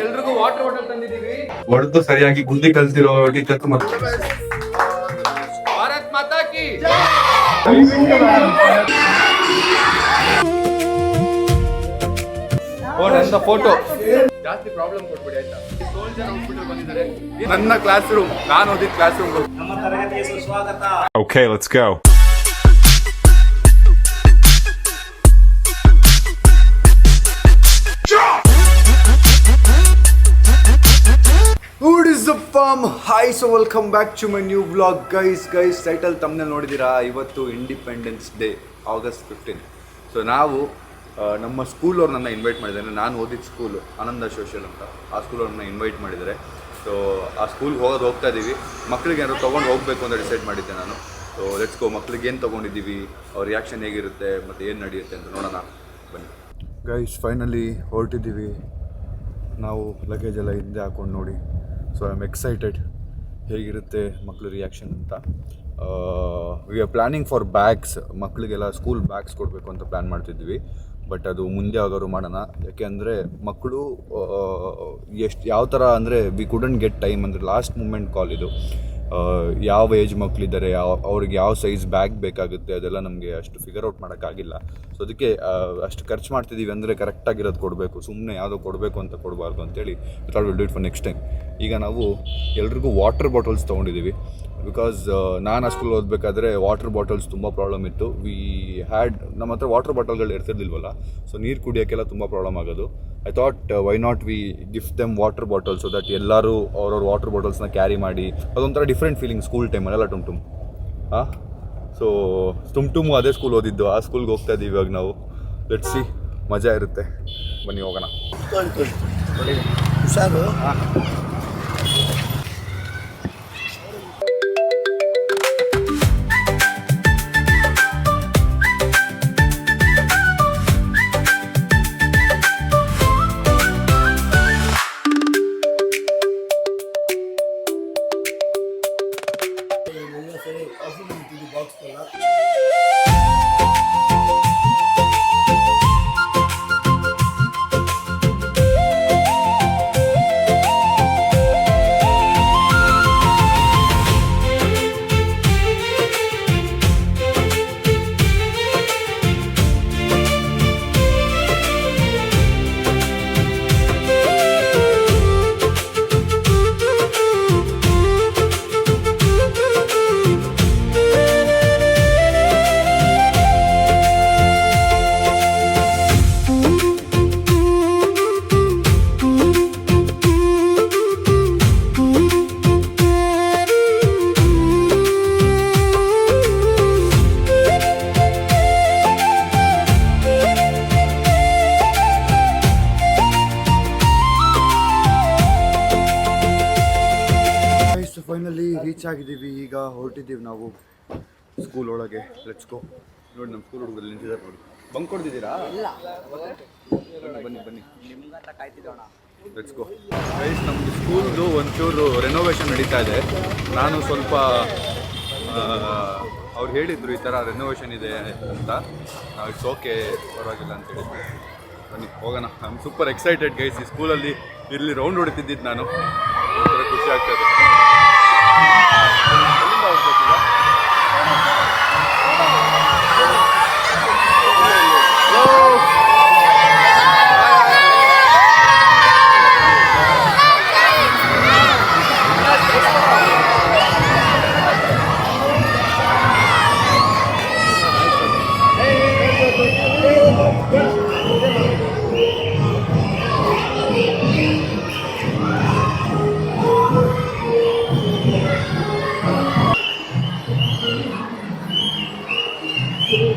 ಎಲ್ರಿಗೂ water bottle ತಂದಿದ್ದೀವಿ. ಹೊಡೆದು ಸರಿಯಾಗಿ ಗುಂಡಿ ಕಲ್ತಿರೋ ಟೀಚರ್ಸ್ ಭಾರತ್ ಮಾತಾ ಕಿ ಫೋಟೋ ಜಾಸ್ತಿ ಪ್ರಾಬ್ಲಮ್ ಕೊಟ್ಬಿಡಿ ಆಯ್ತಾ. ಬಂದಿದ್ದಾರೆ ನನ್ನ ಕ್ಲಾಸ್ ರೂಮ್, ನಾನು ಓದಿದ ಕ್ಲಾಸ್ ರೂಮ್. ನಮ್ಮ ತರಗತಿಗೆ ಸುಸ್ವಾಗತ. Okay, let's go. What is up fam? Hi, so welcome back to my new vlog guys. Title thumbnail ನೋಡಿದ್ದೀರಾ. ಇವತ್ತು ಇಂಡಿಪೆಂಡೆನ್ಸ್ ಡೇ, August 15. ಸೊ ನಾವು ನಮ್ಮ ಸ್ಕೂಲವ್ರು ನನ್ನ ಇನ್ವೈಟ್ ಮಾಡಿದ್ದಾರೆ. ನಾನು ಓದಿದ ಸ್ಕೂಲು ಆನಂದ ಸೋಷಿಯಲ್ ಅಂತ, ಆ ಸ್ಕೂಲವ್ರನ್ನ ಇನ್ವೈಟ್ ಮಾಡಿದ್ದಾರೆ. ಸೊ ಆ ಸ್ಕೂಲ್ಗೆ ಹೋಗ್ತಾ ಇದ್ದೀವಿ. ಮಕ್ಕಳಿಗೆ ಏನಾದ್ರು ತೊಗೊಂಡು ಹೋಗಬೇಕು ಅಂತ ಡಿಸೈಡ್ ಮಾಡಿದ್ದೆ ನಾನು. So let's go. ಮಕ್ಳಿಗೆ ಏನು ತೊಗೊಂಡಿದ್ದೀವಿ, ಅವ್ರ ರಿಯಾಕ್ಷನ್ ಹೇಗಿರುತ್ತೆ ಮತ್ತು ಏನು ನಡೆಯುತ್ತೆ ಅಂತ ನೋಡೋಣ ಬನ್ನಿ ಗೈಸ್. ಫೈನಲಿ ಹೊರಟಿದ್ದೀವಿ ನಾವು. ಲಗೇಜ್ ಎಲ್ಲ ಹಿಂದೆ ಹಾಕೊಂಡು ನೋಡಿ. ಸೊ ಐ ಆಮ್ ಎಕ್ಸೈಟೆಡ್ ಹೇಗಿರುತ್ತೆ ಮಕ್ಕಳು ರಿಯಾಕ್ಷನ್ ಅಂತ. We are planning for bags. ಮಕ್ಕಳಿಗೆಲ್ಲ ಸ್ಕೂಲ್ ಬ್ಯಾಗ್ಸ್ ಕೊಡಬೇಕು ಅಂತ ಪ್ಲ್ಯಾನ್ ಮಾಡ್ತಿದ್ವಿ. ಬಟ್ ಅದು ಮುಂದೆ ಆಗೋರು ಮಾಡೋಣ. ಯಾಕೆ ಅಂದರೆ ಮಕ್ಕಳು ಯಾವ ಥರ ಅಂದರೆ ವಿ ಕುಡಂಟ್ ಗೆಟ್ ಟೈಮ್. ಅಂದರೆ ಲಾಸ್ಟ್ ಮೂಮೆಂಟ್ ಕಾಲ್ ಇದು. ಯಾವ ಏಜ್ ಮಕ್ಕಳಿದ್ದಾರೆ, ಅವ್ರಿಗೆ ಯಾವ ಸೈಜ್ ಬ್ಯಾಗ್ ಬೇಕಾಗುತ್ತೆ, ಅದೆಲ್ಲ ನಮಗೆ ಅಷ್ಟು ಫಿಗರ್ ಔಟ್ ಮಾಡೋಕ್ಕಾಗಿಲ್ಲ. ಸೊ ಅದಕ್ಕೆ ಅಷ್ಟು ಖರ್ಚು ಮಾಡ್ತಿದ್ದೀವಿ. ಅಂದರೆ ಕರೆಕ್ಟಾಗಿರೋದು ಕೊಡಬೇಕು, ಸುಮ್ಮನೆ ಯಾವುದೋ ಕೊಡಬೇಕು ಅಂತ ಕೊಡಬಾರ್ದು ಅಂತೇಳಿ will do it for next time. ಈಗ ನಾವು ಎಲ್ರಿಗೂ ವಾಟರ್ ಬಾಟಲ್ಸ್ ತೊಗೊಂಡಿದ್ದೀವಿ. ಬಿಕಾಸ್ ನಾನು ಆ ಸ್ಕೂಲ್ ಓದಬೇಕಾದ್ರೆ ವಾಟರ್ ಬಾಟಲ್ಸ್ ತುಂಬ ಪ್ರಾಬ್ಲಮ್ ಇತ್ತು. ನಮ್ಮ ಹತ್ರ ವಾಟರ್ ಬಾಟಲ್ಗಳು ಇರ್ತಿರ್ಲಿಲ್ವಲ್ಲ. ಸೊ ನೀರು ಕುಡಿಯೋಕ್ಕೆಲ್ಲ ತುಂಬ ಪ್ರಾಬ್ಲಮ್ ಆಗೋದು. I thought why not we gift them water bottles, so that ಎಲ್ಲರೂ ಅವ್ರವ್ರ ವಾಟರ್ ಬಾಟಲ್ಸ್ನ ಕ್ಯಾರಿ ಮಾಡಿ ಅದೊಂಥರ ಡಿಫ್ರೆಂಟ್ ಫೀಲಿಂಗ್ ಸ್ಕೂಲ್ ಟೈಮಲ್ಲೆಲ್ಲ. ಟುಮ್ ಹಾಂ. ಸೊ ಟುಮ್ ಅದೇ ಸ್ಕೂಲ್ ಓದಿದ್ದು, ಆ ಸ್ಕೂಲ್ಗೆ ಹೋಗ್ತಾ ಇದ್ದೀವಿ ಇವಾಗ ನಾವು. ಲೆಟ್ಸ್ ಸಿ, ಮಜಾ ಇರುತ್ತೆ. ಬನ್ನಿ ಹೋಗೋಣ. ಹುಷಾರು. ಫೈನಲಿ ರೀಚ್ ಆಗಿದ್ದೀವಿ. ಈಗ ಹೊರಟಿದ್ದೀವಿ ನಾವು ಸ್ಕೂಲ್ ಒಳಗೆ. Let's go. ನೋಡಿ ನಮ್ಮ ಸ್ಕೂಲ್ ಹುಡುಗರು ನಿಂತಿದ್ದಾರೆ ನೋಡಿ. ಬಂಕ್ ಕೊಡ್ತಿದ್ದೀರಾ? ಬನ್ನಿ ಲೆಟ್ಸ್ ಗೋ. ಗೈಸ್, ನಮ್ಮದು ಸ್ಕೂಲ್ದು ಒಂಚೂರು ರೆನೋವೇಷನ್ ನಡೀತಾ ಇದೆ. ನಾನು ಸ್ವಲ್ಪ ಅವ್ರು ಹೇಳಿದರು ಈ ಥರ ರೆನೋವೇಷನ್ ಇದೆ ಅಂತ. ಇಟ್ಸ್ ಓಕೆ, ಪರವಾಗಿಲ್ಲ ಅಂತ ಹೇಳಿದ್ರು. ಬನ್ನಿ ಹೋಗೋಣ. I am super excited guys. ಈ ಸ್ಕೂಲಲ್ಲಿ ಇಲ್ಲಿ ರೌಂಡ್ ಹೊಡಿತಿದ್ದಿದ್ದು ನಾನು. ಒಂಥರ ಖುಷಿ ಆಗ್ತದೆ. ಎಲ್ಲಿಂದ ಹೋಗ್ಬೇಕೀಗ?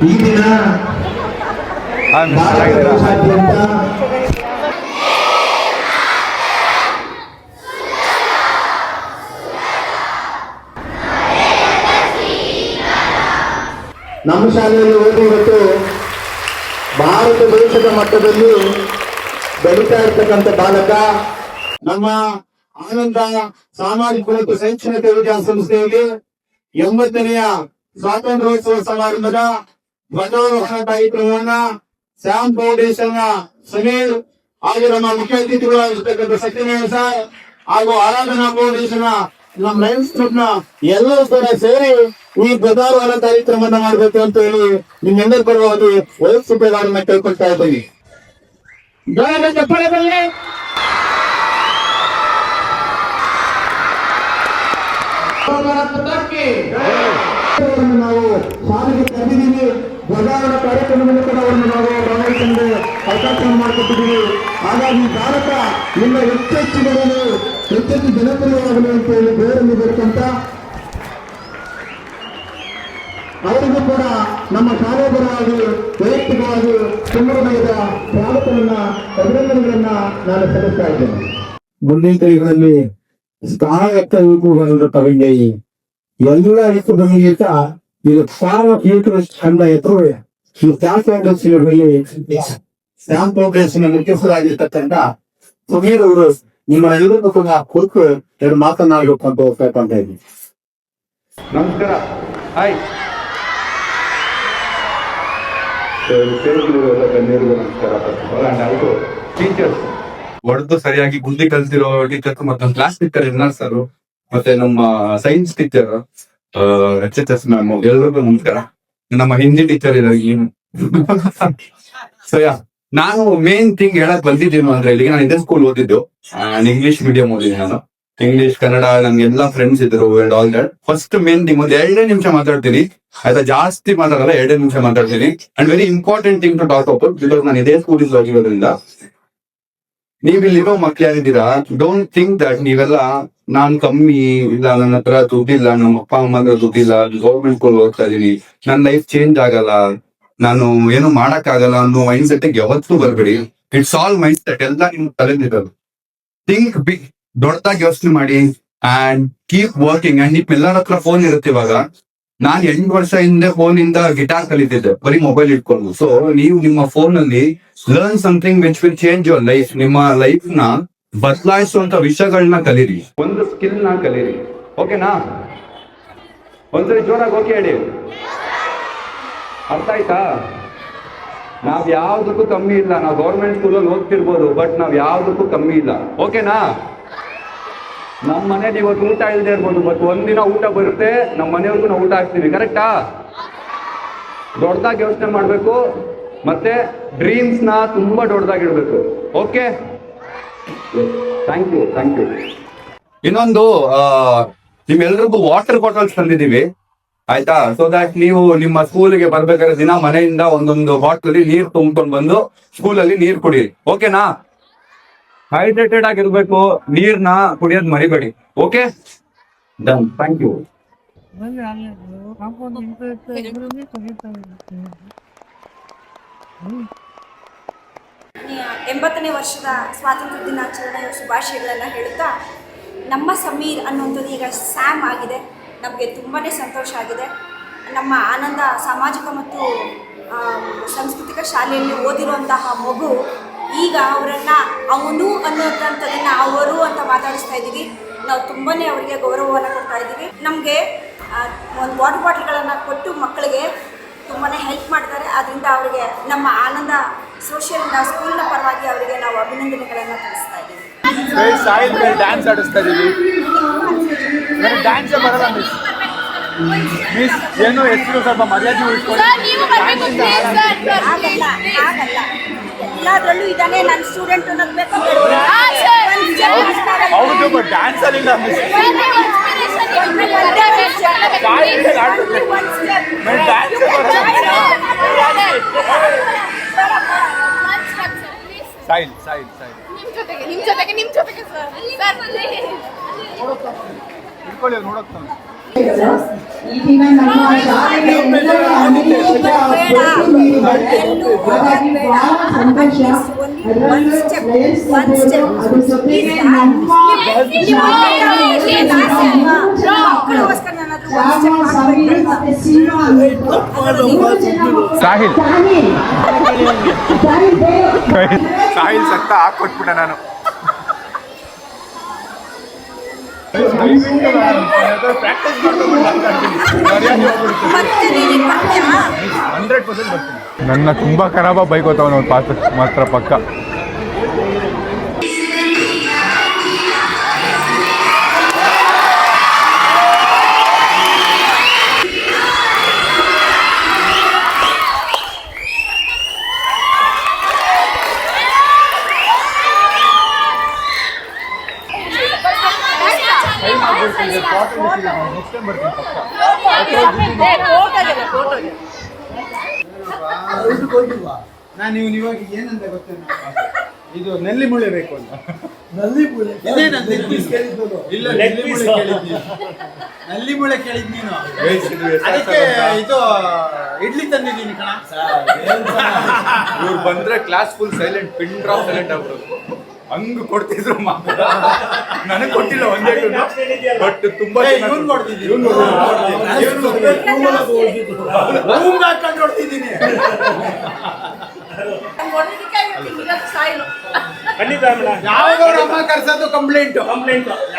ಈ ದಿನ ನಮ್ಮ ಶಾಲೆಯಲ್ಲಿ ಓದಿ ಇವತ್ತು ಭಾರತ ದೇಶದ ಮಟ್ಟದಲ್ಲಿ ಬೆಳೀತಾ ಇರ್ತಕ್ಕಂಥ ಬಾಲಕ ನಮ್ಮ ಆನಂದ ಸಾಮಾಜಿಕ ಮತ್ತು ಶೈಕ್ಷಣಿಕ ವಿದ್ಯಾಸಂಸ್ಥೆಯಲ್ಲಿ 80ನೇ ಸ್ವಾತಂತ್ರ್ಯೋತ್ಸವ ಸಮಾರಂಭದ ಧ್ವಜಾರೋಹಣ ಕಾರ್ಯಕ್ರಮವನ್ನ ಸ್ಯಾಮ್ ಫೌಂಡೇಶನ್ ನ ಸುನೀಲ್ ಹಾಗೂ ನಮ್ಮ ಮುಖ್ಯ ಅತಿಥಿಗಳಾಗಿರ್ತಕ್ಕಂಥ ಸತ್ಯನಾರಾಯಣ ಸರ್ ಹಾಗೂ ಆರಾಧನಾ ಫೌಂಡೇಶನ್ ನಮ್ಮ ಲಯನ್ಸ್ ಕ್ಲಬ್ ನ ಎಲ್ಲರೂ ಕೂಡ ಸೇರಿ ಈ ಪ್ರಧಾನವಾದ ಕಾರ್ಯಕ್ರಮವನ್ನು ಮಾಡಬೇಕು ಅಂತ ಹೇಳಿ ನಿಮ್ಮೆಲ್ಲರ ಪರವಾಗಿ ವಯಸ್ಸುಗಾರನ್ನ ಕೇಳ್ಕೊಳ್ತಾ ಇದ್ದೀವಿ. ನಾವು ಶಾಲೆಗೆ ಕರೆದಿದ್ದೀವಿ. ಧ್ವಜಾರೋಹಣ ಕಾರ್ಯಕ್ರಮವನ್ನು ಕೂಡ ಅವರನ್ನು ನಾವು ಭಾಗವಹಿಸಲು ಅವಕಾಶವನ್ನು ಮಾಡಿಕೊಟ್ಟಿದ್ದೀವಿ. ಹಾಗಾಗಿ ಭಾರತ ಇನ್ನು ಹೆಚ್ಚೆಚ್ಚು ಜನಪ್ರಿಯವಾಗಲಿ ಅಂತ ಹೇಳಿ ಬೇರಲ್ಲಿ ಬೇಕಂತ ಅವರಿಗೂ ಕೂಡ ನಮ್ಮ ಶಾಲೆ ಪರವಾಗಿ ವೈಯಕ್ತಿಕವಾಗಿ ಸುಂದರಮಯದ ಸ್ವಾಗತವನ್ನ ಅಭಿನಂದನೆಗಳನ್ನ ನಾನು ಸಲ್ಲಿಸ್ತಾ ಇದ್ದೇನೆ. ಮುಂದಿನ ಕೈಗಳಲ್ಲಿ ಸ್ಥಾನ ತಗೊಂಡೆ ಎಲ್ಲ ರೀತಿ ಬಂದಿದ್ದ ಇದು ಸಾರ ಚಂದ ಎತ್ತರು ಈ ಸ್ಯಾಮ್ ಫೌಂಡೇಶನ್ ಮುಖ್ಯಸ್ಥರಾಗಿರ್ತಕ್ಕಂಥ ಸುಮೀರ್ ಅವರು ನಿಮ್ಮ ಎಲ್ಲರಿಗೂ ಕೂಡ ಕುರಿತು ಎರಡು ಮಾತನಾಡಬೇಕು ಅಂತ ಹೋಗ್ತಾ ಇದ್ದೀನಿ. ನಮಸ್ಕಾರ. ಹಾಯ್ ನಮಸ್ಕಾರ. ಟೀಚರ್ಸ್ ಹೊಡೆದು ಸರಿಯಾಗಿ ಬುದ್ಧಿ ಕಲ್ತಿರೋ ಟೀಚರ್ಸ್ ಮತ್ತೆ ಕ್ಲಾಸ್ ಟೀಚರ್ ಸರ್ ಮತ್ತೆ ನಮ್ಮ ಸೈನ್ಸ್ ಟೀಚರ್ HHS ಮ್ಯಾಮ್ ಎಲ್ಲರಿಗೂ ನಮಸ್ಕಾರ. ನಮ್ಮ ಹಿಂದಿ ಟೀಚರ್ ಸೊ ನಾನು ಮೇನ್ ಥಿಂಗ್ ಹೇಳಕ್ ಬಂದಿದ್ದೇನು ಅಂದ್ರೆ ಇಲ್ಲಿಗೆ ನಾನು ಇಂಡಿಯನ್ ಸ್ಕೂಲ್ ಓದಿದ್ದು ಇಂಗ್ಲಿಷ್ ಮೀಡಿಯಂ ಓದಿದ್ದೆ ನಾನು. ಇಂಗ್ಲಿಷ್ ಕನ್ನಡ ನಮ್ಗೆಲ್ಲಾ ಫ್ರೆಂಡ್ಸ್ ಇದ್ರು and all that. First main thing ಒಂದು 2 ನಿಮಿಷ ಮಾತಾಡ್ತೀನಿ ಆಯ್ತಾ, ಜಾಸ್ತಿ ಮಾತಾಡಲ್ಲ, 2 ನಿಮಿಷ ಮಾತಾಡ್ತೀನಿ. And very important thing to talk about because ನಾನು ಇದೇ ಸ್ಕೂಲಿಗೆ ಹೋಗಿರೋದ್ರಿಂದ. ನೀವಿಲ್ಲಿರೋ ಮಕ್ಳು ಯಾರಿದ್ದೀರಾ, ಡೋಂಟ್ ಥಿಂಕ್ ದಟ್ ನೀವೆಲ್ಲ ನಾನ್ ಕಮ್ಮಿ ಇಲ್ಲ, ನನ್ನ ಹತ್ರ ದುಡ್ಡಿಲ್ಲ, ನಮ್ಮ ಅಪ್ಪ ಅಮ್ಮ ಹತ್ರ ದುಡ್ಡಿಲ್ಲ, ಗೌರ್ಮೆಂಟ್ ಸ್ಕೂಲ್ ಓದ್ತಾ ಇದೀನಿ, ನನ್ನ ಲೈಫ್ ಚೇಂಜ್ ಆಗಲ್ಲ, ನಾನು ಏನು ಮಾಡಕ್ ಆಗಲ್ಲ ಅನ್ನೋ ಮೈಂಡ್ ಸೆಟ್ ಯಾವತ್ತೂ ಬರ್ಬೇಡಿ. ಇಟ್ಸ್ ಆಲ್ ಮೈಂಡ್ ಸೆಟ್, ಎಲ್ಲ ನಿಮ್ ತಲೆದಿರೋದು. ಥಿಂಕ್ ಬಿಗ್, ದೊಡ್ಡದಾಗಿ ಯೋಚನೆ ಮಾಡಿ ಅಂಡ್ ಕೀಪ್ ವರ್ಕಿಂಗ್. ಅಂಡ್ ನಿಮ್ಮೆಲ್ಲರ ಹತ್ರ ಫೋನ್ ಇರುತ್ತೆ ಇವಾಗ. ನಾನ್ 8 ವರ್ಷ ಹಿಂದೆ ಫೋನ್ ಇಂದ ಗಿಟಾರ್ ಕಲಿತಿದ್ದೆ, ಬರೀ ಮೊಬೈಲ್ ಇಟ್ಕೊಂಡು. ಸೊ ನೀವು ನಿಮ್ಮ ಫೋನ್ ಅಲ್ಲಿ learn something which will change your life. ನಿಮ್ಮ ಲೈಫ್ ನ ಬದಲಾಯಿಸುವಂತ ವಿಷಯಗಳನ್ನ ಕಲೀರಿ, ಒಂದು ಸ್ಕಿಲ್ ನ ಕಲೀರಿ. ಓಕೆನಾ? ಒಂದ್ಸರಿ ಜೋರಾಗಿ ಓಕೆ ಹೇಳಿ. ಅರ್ಥ ಆಯ್ತಾ? ನಾವ್ ಯಾವ್ದಕ್ಕೂ ಕಮ್ಮಿ ಇಲ್ಲ. ನಾವು ಗೌರ್ಮೆಂಟ್ ಸ್ಕೂಲಲ್ಲಿ ಓದ್ತಿರ್ಬೋದು, ಬಟ್ ನಾವ್ ಯಾವ್ದಕ್ಕೂ ಕಮ್ಮಿ ಇಲ್ಲ. ಓಕೆನಾ? ನಮ್ಮ ಮನೇಲಿ ಇವತ್ತು ಊಟ ಇಲ್ಲದೆ ಇರ್ಬೋದು, ಬಟ್ ಒಂದಿನ ಊಟ ಬರುತ್ತೆ, ನಮ್ಮ ಮನೆಯವ್ರಿಗೂ ನಾವು ಊಟ ಹಾಕ್ತೀವಿ. ಕರೆಕ್ಟಾ? ದೊಡ್ಡದಾಗಿ ಯೋಚನೆ ಮಾಡ್ಬೇಕು, ಮತ್ತೆ ಡ್ರೀಮ್ಸ್ ನ ತುಂಬಾ ದೊಡ್ಡದಾಗಿಡ್ಬೇಕು. Okay, thank you. ಇನ್ನೊಂದು ನಿಮ್ಮೆಲ್ರಿಗೂ ವಾಟರ್ ಬಾಟಲ್ಸ್ ತಂದಿದ್ದೀವಿ ಆಯ್ತಾ, ಸೊ ದಟ್ ನೀವು ನಿಮ್ಮ ಸ್ಕೂಲ್ಗೆ ಬರ್ಬೇಕಾದ್ರೆ ದಿನ ಮನೆಯಿಂದ ಒಂದೊಂದು ಬಾಟ್ಲಲ್ಲಿ ನೀರು ತುಂಬ್ಕೊಂಡು ಬಂದು ಸ್ಕೂಲಲ್ಲಿ ನೀರು ಕುಡೀರಿ. ಓಕೆನಾ? ಹೈಡ್ರೇಟೆಡ್ ಆಗಿರ್ಬೇಕು, ನೀರ್ನ ಕುಡಿಯೋದ್ ಮರಿಬೇಡಿ. Okay, done. Thank you. 80ನೇ ವರ್ಷದ ಸ್ವಾತಂತ್ರ್ಯ ದಿನಾಚರಣೆಯ ಶುಭಾಶಯಗಳನ್ನು ಹೇಳುತ್ತಾ, ನಮ್ಮ ಸಮೀರ್ ಅನ್ನುವಂಥದ್ದು ಈಗ ಸ್ಯಾಮ್ ಆಗಿದೆ. ನಮಗೆ ತುಂಬಾ ಸಂತೋಷ ಆಗಿದೆ. ನಮ್ಮ ಆನಂದ ಸಾಮಾಜಿಕ ಮತ್ತು ಸಾಂಸ್ಕೃತಿಕ ಶಾಲೆಯಲ್ಲಿ ಓದಿರುವಂತಹ ಮಗು ಈಗ ಅವರನ್ನು ಅವನು ಅನ್ನುವಂಥದ್ದನ್ನು ಅವರು ಅಂತ ಮಾತಾಡಿಸ್ತಾ ಇದ್ದೀವಿ. ನಾವು ತುಂಬಾ ಅವರಿಗೆ ಗೌರವವನ್ನು ಕೊಡ್ತಾ ಇದ್ದೀವಿ. ನಮಗೆ ಒಂದು ವಾಟರ್ ಬಾಟ್ಲ್ಗಳನ್ನು ಕೊಟ್ಟು ಮಕ್ಕಳಿಗೆ ತುಂಬಾ ಹೆಲ್ಪ್ ಮಾಡ್ತಾರೆ. ಆದ್ದರಿಂದ ಅವರಿಗೆ ನಮ್ಮ ಆನಂದ ಸೋಷಿಯಲ್ ಸ್ಕೂಲ್ನ ಪರವಾಗಿ ಅವರಿಗೆ ನಾವು ಅಭಿನಂದನೆಗಳನ್ನು ತಿಳಿಸ್ತಾ ಇದ್ದೀವಿ. ಸಾಯಿಲ್ ಡ್ಯಾನ್ಸ್ ಆಡಿಸ್ತಾ ಇದ್ದೀವಿ. ಡ್ಯಾನ್ಸೇ ಬರಲ್ಲ ಮಿಸ್. ಏನು ಹೆಸರು ಸ್ವಲ್ಪ ಮರ್ಯಾದೆ ಉಳಿಸ್ಕೊಂಡು. ಆಗಲ್ಲ, ಎಲ್ಲದರಲ್ಲೂ ಇದ್ದಾನೆ ನನ್ನ ಸ್ಟೂಡೆಂಟ್ ಅನ್ನೋದು ಬೇಕು. ಹೌದು, ಬಟ್ ಡ್ಯಾನ್ಸ್ ಅಲ್ಲಿ ಮಿಸ್. ಸಾಯಿಲ್ ನಿಮ್ ಜೊತೆಗೆ ಇಟ್ಕೊಳ್ಳಿ, ನೋಡೋಗ್ತಾನೆ. ಈ ದಿನ ನಮ್ಮ ಶಾಲೆಗೆ ಎಲ್ಲರೂ ಹಾಗಾಗಿ ಬಹಳ ಸಂತೋಷ. ಅದರಲ್ಲೂ ಲಯನ್ಸ್ ಅದ್ರ ಜೊತೆಗೆ ನಮ್ಮ ಸಮೀರ್ ಮತ್ತೆ ಸೀಮಾ ಸಾಹಿಲ್ ಸಕ್ತ ಹಾಕೊಟ್ಬಿಟ್ಟೆ ನಾನು. ಪ್ರಾಕ್ಟೀಸ್ 100% ಬರ್ತೀನಿ. ನನ್ನ ತುಂಬಾ ಖರಾಬ ಬೈಕ್ ಹೋಗ್ತಾವ ಮಾತ್ರ ಪಕ್ಕ. ನೆಕ್ಸ್ಟ್ ಟೈಮ್ ಬರ್ತೀನಿ ಪಕ್ಕ. ನಾನು ಇವಾಗ ಏನಂತ ಗೊತ್ತೇನು, ಇದು ನೆಲ್ಲಿ ಮುಳೆ ಬೇಕು ಅಂತ. ಇಲ್ಲ ನಲ್ಲಿ ಮುಳೆ ಕೇಳಿದ್ ನೀನು, ಅದಕ್ಕೆ ಇದು ಇಡ್ಲಿ ತಂದಿದ್ದೀನಿ ಕಣ. ಇವ್ರು ಬಂದ್ರೆ class full silent, pin drop silent ಆಗ್ಬಿಡೋದು. ಹಂಗ್ ಕೊಡ್ತಿದ್ರು ನನಗೆ ಕೊಟ್ಟಿಲ್ಲ ಒಂದೇ, ಬಟ್ ತುಂಬಾ ಇವ್ನು ಕೊಡ್ತಿದ್ದೀನಿ, ಹಾಕೊಂಡು ನೋಡ್ತಿದ್ದೀನಿ. ಯಾವಾಗ ಅವ್ರ ಅಮ್ಮ ಕರ್ಸೋದು ಕಂಪ್ಲೇಂಟ್,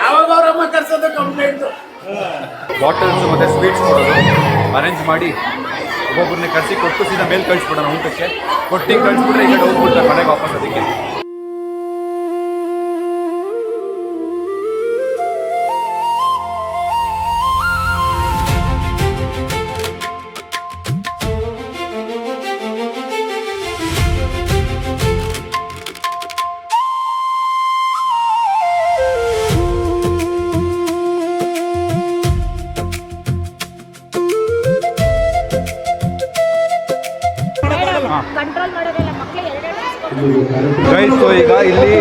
ಯಾವಾಗ ಅವ್ರ ಅಮ್ಮ ಕರ್ಸೋದು ಕಂಪ್ಲೇಂಟ್. ಬಾಟಲ್ಸ್ ಮತ್ತೆ ಸ್ವೀಟ್ಸ್ ಕೊಡೋದು ಅರೇಂಜ್ ಮಾಡಿ ಒಬ್ಬೊಬ್ಬರನ್ನ ಕರ್ಸಿ ಕೊಟ್ಟು ಸೀದಾ ಮೇಲೆ ಕಳಿಸ್ಬಿಡೋಣ ಊಟಕ್ಕೆ. ಕೊಟ್ಟು ಕಳಿಸ್ಬಿಟ್ರೆ ಈ ಕಡೆ ಹೋಗ್ಬಿಡ್ತಾರೆ ಮನೆಗೆ ವಾಪಸ್. ಅದಕ್ಕೆ ಸೊ ಈಗ ಇಲ್ಲಿ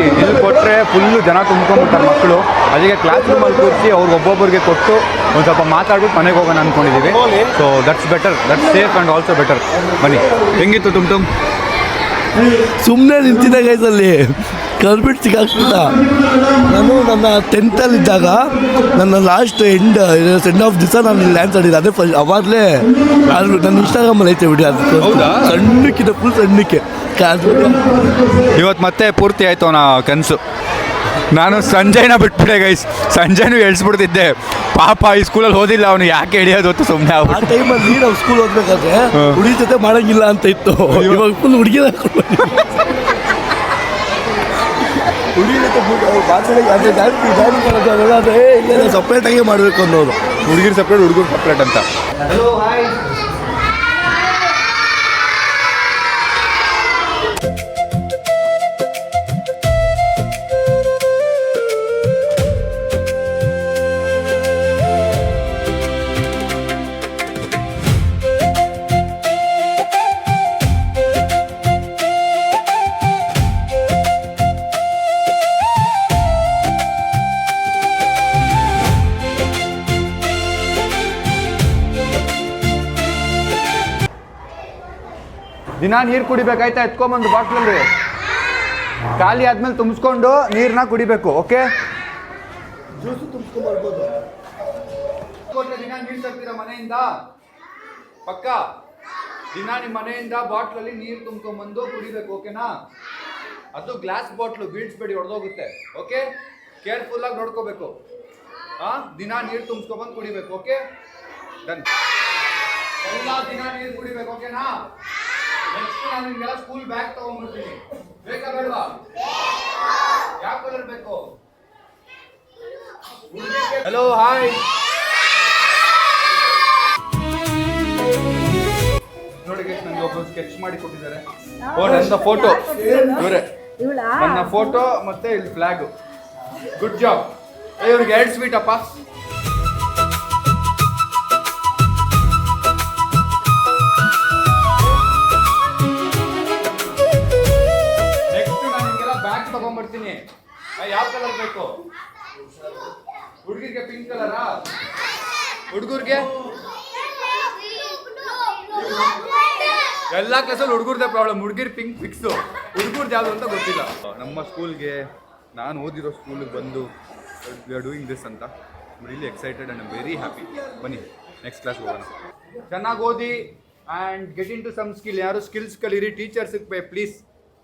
ಕೊಟ್ಟರೆ ಫುಲ್ಲು ಜನ ತುಂಬ್ಕೊಂಡ್ಬಿಡ್ತಾರೆ ಮಕ್ಕಳು. ಅದಕ್ಕೆ ಕ್ಲಾಸ್ ರೂಮಲ್ಲಿ ಕೂರಿಸಿ ಅವ್ರಿಗೆ ಒಬ್ಬೊಬ್ಬರಿಗೆ ಕೊಟ್ಟು ಒಂದು ಸ್ವಲ್ಪ ಮಾತಾಡ್ಬಿಟ್ಟು ಮನೆಗೆ ಹೋಗೋಣ ಅಂದ್ಕೊಂಡಿದ್ದೀವಿ. So that's better, that's safe and also better. ಬನ್ನಿ. ಹೆಂಗಿತ್ತು ತುಮ್ ಸುಮ್ಮನೆ ನಿಂತಿದ್ದೆ ಗೈಸಲ್ಲಿ ಕಲ್ಬಿಟ್ಟು ಸಿಕ್ಕಾಕ್ಬಿಟ್ಟ. ನಾನು ನನ್ನ 10th ಇದ್ದಾಗ ನನ್ನ ಲಾಸ್ಟ್ ಎಂಡ್ ಆಫ್ ದಿವಸ ನಾನು ಇಲ್ಲಿ ಡ್ಯಾನ್ಸ್ ಆಡಿದ್ದೆ. ಅದೇ ಫಸ್ಟ್ ಅವಾಗಲೇ ಅದು ನನ್ನ ಇನ್ಸ್ಟಾಗ್ರಾಮಲ್ಲಿ ಐತೆ ಬಿಡಿ. ಅದು ಸಣ್ಣಕ್ಕಿದೆ, ಫುಲ್ ಸಣ್ಣಕ್ಕೆ. ಇವತ್ತು ಮತ್ತೆ ಪೂರ್ತಿ ಆಯಿತು ಅವನ ಕನಸು. ನಾನು ಸಂಜಯ್ನ ಬಿಟ್ಬಿಟ್ಟೆ ಗೈಸ್, ಸಂಜಯ್ನು ಎಳ್ಸ್ಬಿಡ್ತಿದ್ದೆ. ಪಾಪ ಈ ಸ್ಕೂಲಲ್ಲಿ ಓದಿಲ್ಲ ಅವನು, ಯಾಕೆ ಹಿಡಿಯೋದು ಅಂತ ಸುಮ್ಮನೆ. ಆ ಟೈಮಲ್ಲಿ ನಾವು ಸ್ಕೂಲ್ ಓದ್ಬೇಕಾದ್ರೆ ಹುಡುಗಿ ಜೊತೆ ಮಾಡೋಂಗಿಲ್ಲ ಅಂತ ಇತ್ತು. ಇವಾಗ ಫುಲ್ ಹುಡುಗಿದ ಹುಡುಗಿ ಜೊತೆ ಸಪ್ರೇಟಾಗಿ ಮಾಡಬೇಕು ಅನ್ನೋದು. ಹುಡುಗಿರು ಸಪ್ರೇಟ್, ಹುಡುಗರು ಸಪ್ರೇಟ್ ಅಂತ. ದಿನ ನೀರು ಕುಡಿಬೇಕಾಯ್ತಾ? ಎತ್ಕೊಂಬಂದು ಬಾಟ್ಲಲ್ಲಿ ಖಾಲಿ ಆದ್ಮೇಲೆ ತುಂಬಿಸ್ಕೊಂಡು ನೀರನ್ನ ಕುಡಿಬೇಕು. ಓಕೆ, ಜ್ಯೂಸು ತುಂಬಿಸ್ಕೊಂಡ್ಬರ್ಬೋದು. ದಿನ ನೀರು ತರ್ತೀರಾ ಮನೆಯಿಂದ? ಪಕ್ಕ ದಿನ ನಿಮ್ಮ ಮನೆಯಿಂದ ಬಾಟ್ಲಲ್ಲಿ ನೀರು ತುಂಬ್ಕೊಂಬಂದು ಕುಡಿಬೇಕು. ಓಕೆನಾ? ಅದು ಗ್ಲಾಸ್ ಬಾಟ್ಲು, ಬೀಳ್ಸ್ಬೇಡಿ, ಹೊಡೆದೋಗುತ್ತೆ. ಓಕೆ, ಕೇರ್ಫುಲ್ ಆಗಿ ನೋಡ್ಕೋಬೇಕು. ದಿನ ನೀರು ತುಂಬಿಸ್ಕೊಂಬಂದು ಕುಡಿಬೇಕು. Okay, done. ಎಲ್ಲ ದಿನ ನೀರು ಕುಡಿಬೇಕು. ಓಕೆನಾ? ನೆಕ್ಸ್ಟ್ ನಾನು ನಿಮ್ಗೆಲ್ಲ ಸ್ಕೂಲ್ ಬ್ಯಾಗ್ ತಗೊಂಡ್ಬರ್ತೀನಿ. ಬೇಕಾ ಬೇಡವಾ? ಯಾವ ಕಲರ್ ಬೇಕು? Hello, hi. ನೋಡಿ ಗೈಸ್, ನನಗೆ ಒಬ್ಬರು ಸ್ಕೆಚ್ ಮಾಡಿ ಕೊಟ್ಟಿದ್ದಾರೆ. ನನ್ನ ಫೋಟೋ ಇವರೇ, ನನ್ನ ಫೋಟೋ ಮತ್ತೆ ಇಲ್ಲಿ ಫ್ಲಾಗ್. Good job. ಇವ್ರಿಗೆ 2 ಸ್ವೀಟ್ ಅಪ್ಪ. ತಗೊಂಡ್ಬರ್ತೀನಿ. ಯಾವ ಕಲರ್ ಬೇಕು? ಹುಡುಗಿಗೆ ಪಿಂಕ್ ಕಲರಾ? ಹುಡುಗರಿಗೆ ಎಲ್ಲ ಕ್ಲಾಸಲ್ಲಿ ಹುಡುಗರ್ದೇ ಪ್ರಾಬ್ಲಮ್. ಹುಡುಗಿರ್ ಪಿಂಕ್ ಫಿಕ್ಸು, ಹುಡುಗರ್ದು ಯಾವುದು ಅಂತ ಗೊತ್ತಿಲ್ಲ. ನಮ್ಮ ಸ್ಕೂಲ್ಗೆ, ನಾನು ಓದಿರೋ ಸ್ಕೂಲಿಗೆ ಬಂದು ವಿ ಆರ್ ಡೂಯಿಂಗ್ ದಿಸ್ ಅಂತ really excited and I'm very happy. ಬನ್ನಿ ನೆಕ್ಸ್ಟ್ ಕ್ಲಾಸ್ ಹೋಗೋಣ. ಚೆನ್ನಾಗಿ ಓದಿ and get in to some skill. ಯಾರು ಸ್ಕಿಲ್ಸ್ ಕಲೀರಿ, ಟೀಚರ್ಸಿಗೆ ಪ್ಲೀಸ್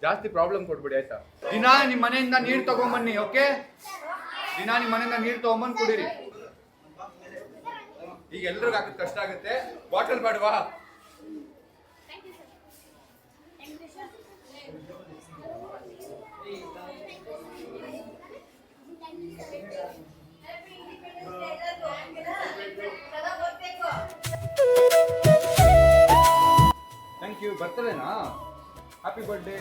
ಜಾಸ್ತಿ ಪ್ರಾಬ್ಲಮ್ ಕೊಡ್ಬೇಡಿ ಆಯ್ತಾ? ದಿನ ನಿಮ್ಮ ಮನೆಯಿಂದ ನೀರು ತಗೊಂಬನ್ನಿ. ಓಕೆ, ದಿನ ನಿಮ್ಮ ಮನೆಯಿಂದ ನೀರು ತಗೊಂಬಂದು ಕುಡೀರಿ. ಈಗ ಎಲ್ರಿಗೂ ಹಾಕಿದ್ ಕಷ್ಟ ಆಗುತ್ತೆ. ಬಾಟಲ್ ಬೇಡವಾ? Thank you. ಬರ್ತದೇನಾ? Happy birthday.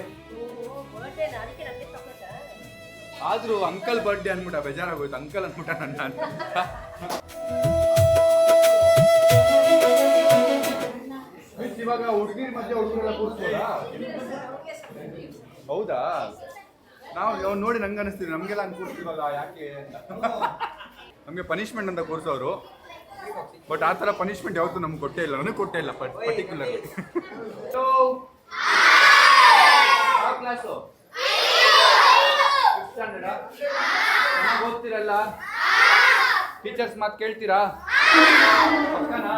ಆದ್ರೂ ಅಂಕಲ್ ಬರ್ಡೇ ಅಂದ್ಬಿಟ್ಟ, ಬೇಜಾರಾಗೋಯ್ತು. ಅಂಕಲ್ ಅಂದ್ಬಿಟ್ಟ ನನ್ನ. ಇವಾಗ ಹುಡುಗಿರ ಮಧ್ಯೆ ಹುಡುಗರೆಲ್ಲ ಕೂರಿಸ್ಬೋದಾ? ಹೌದಾ? ನಾವು ನೋಡಿ ನಂಗೆ ಅನಿಸ್ತೀವಿ, ನಮಗೆಲ್ಲ ಹಂಗೆ ಕೂರಿಸ್ತೀವಲ್ಲ ಯಾಕೆ ಅಂತ. ನಮಗೆ ಪನಿಷ್ಮೆಂಟ್ ಅಂತ ಕೂರಿಸೋರು, ಬಟ್ ಆ ಥರ ಪನಿಷ್ಮೆಂಟ್ ಯಾವತ್ತೂ ನಮ್ಗೆ ಕೊಟ್ಟೇ ಇಲ್ಲ, ನನಗೆ ಕೊಟ್ಟೇ ಇಲ್ಲ ಪರ್ಟಿಕ್ಯುಲರ್ಲಿ. ಕ್ಲಾಸು ಚೆನ್ನಾಗಿ ಓದ್ತೀರಲ್ಲ? ಟೀಚರ್ಸ್ ಮಾತು ಕೇಳ್ತೀರಾ? ಪಕ್ಕನಾ?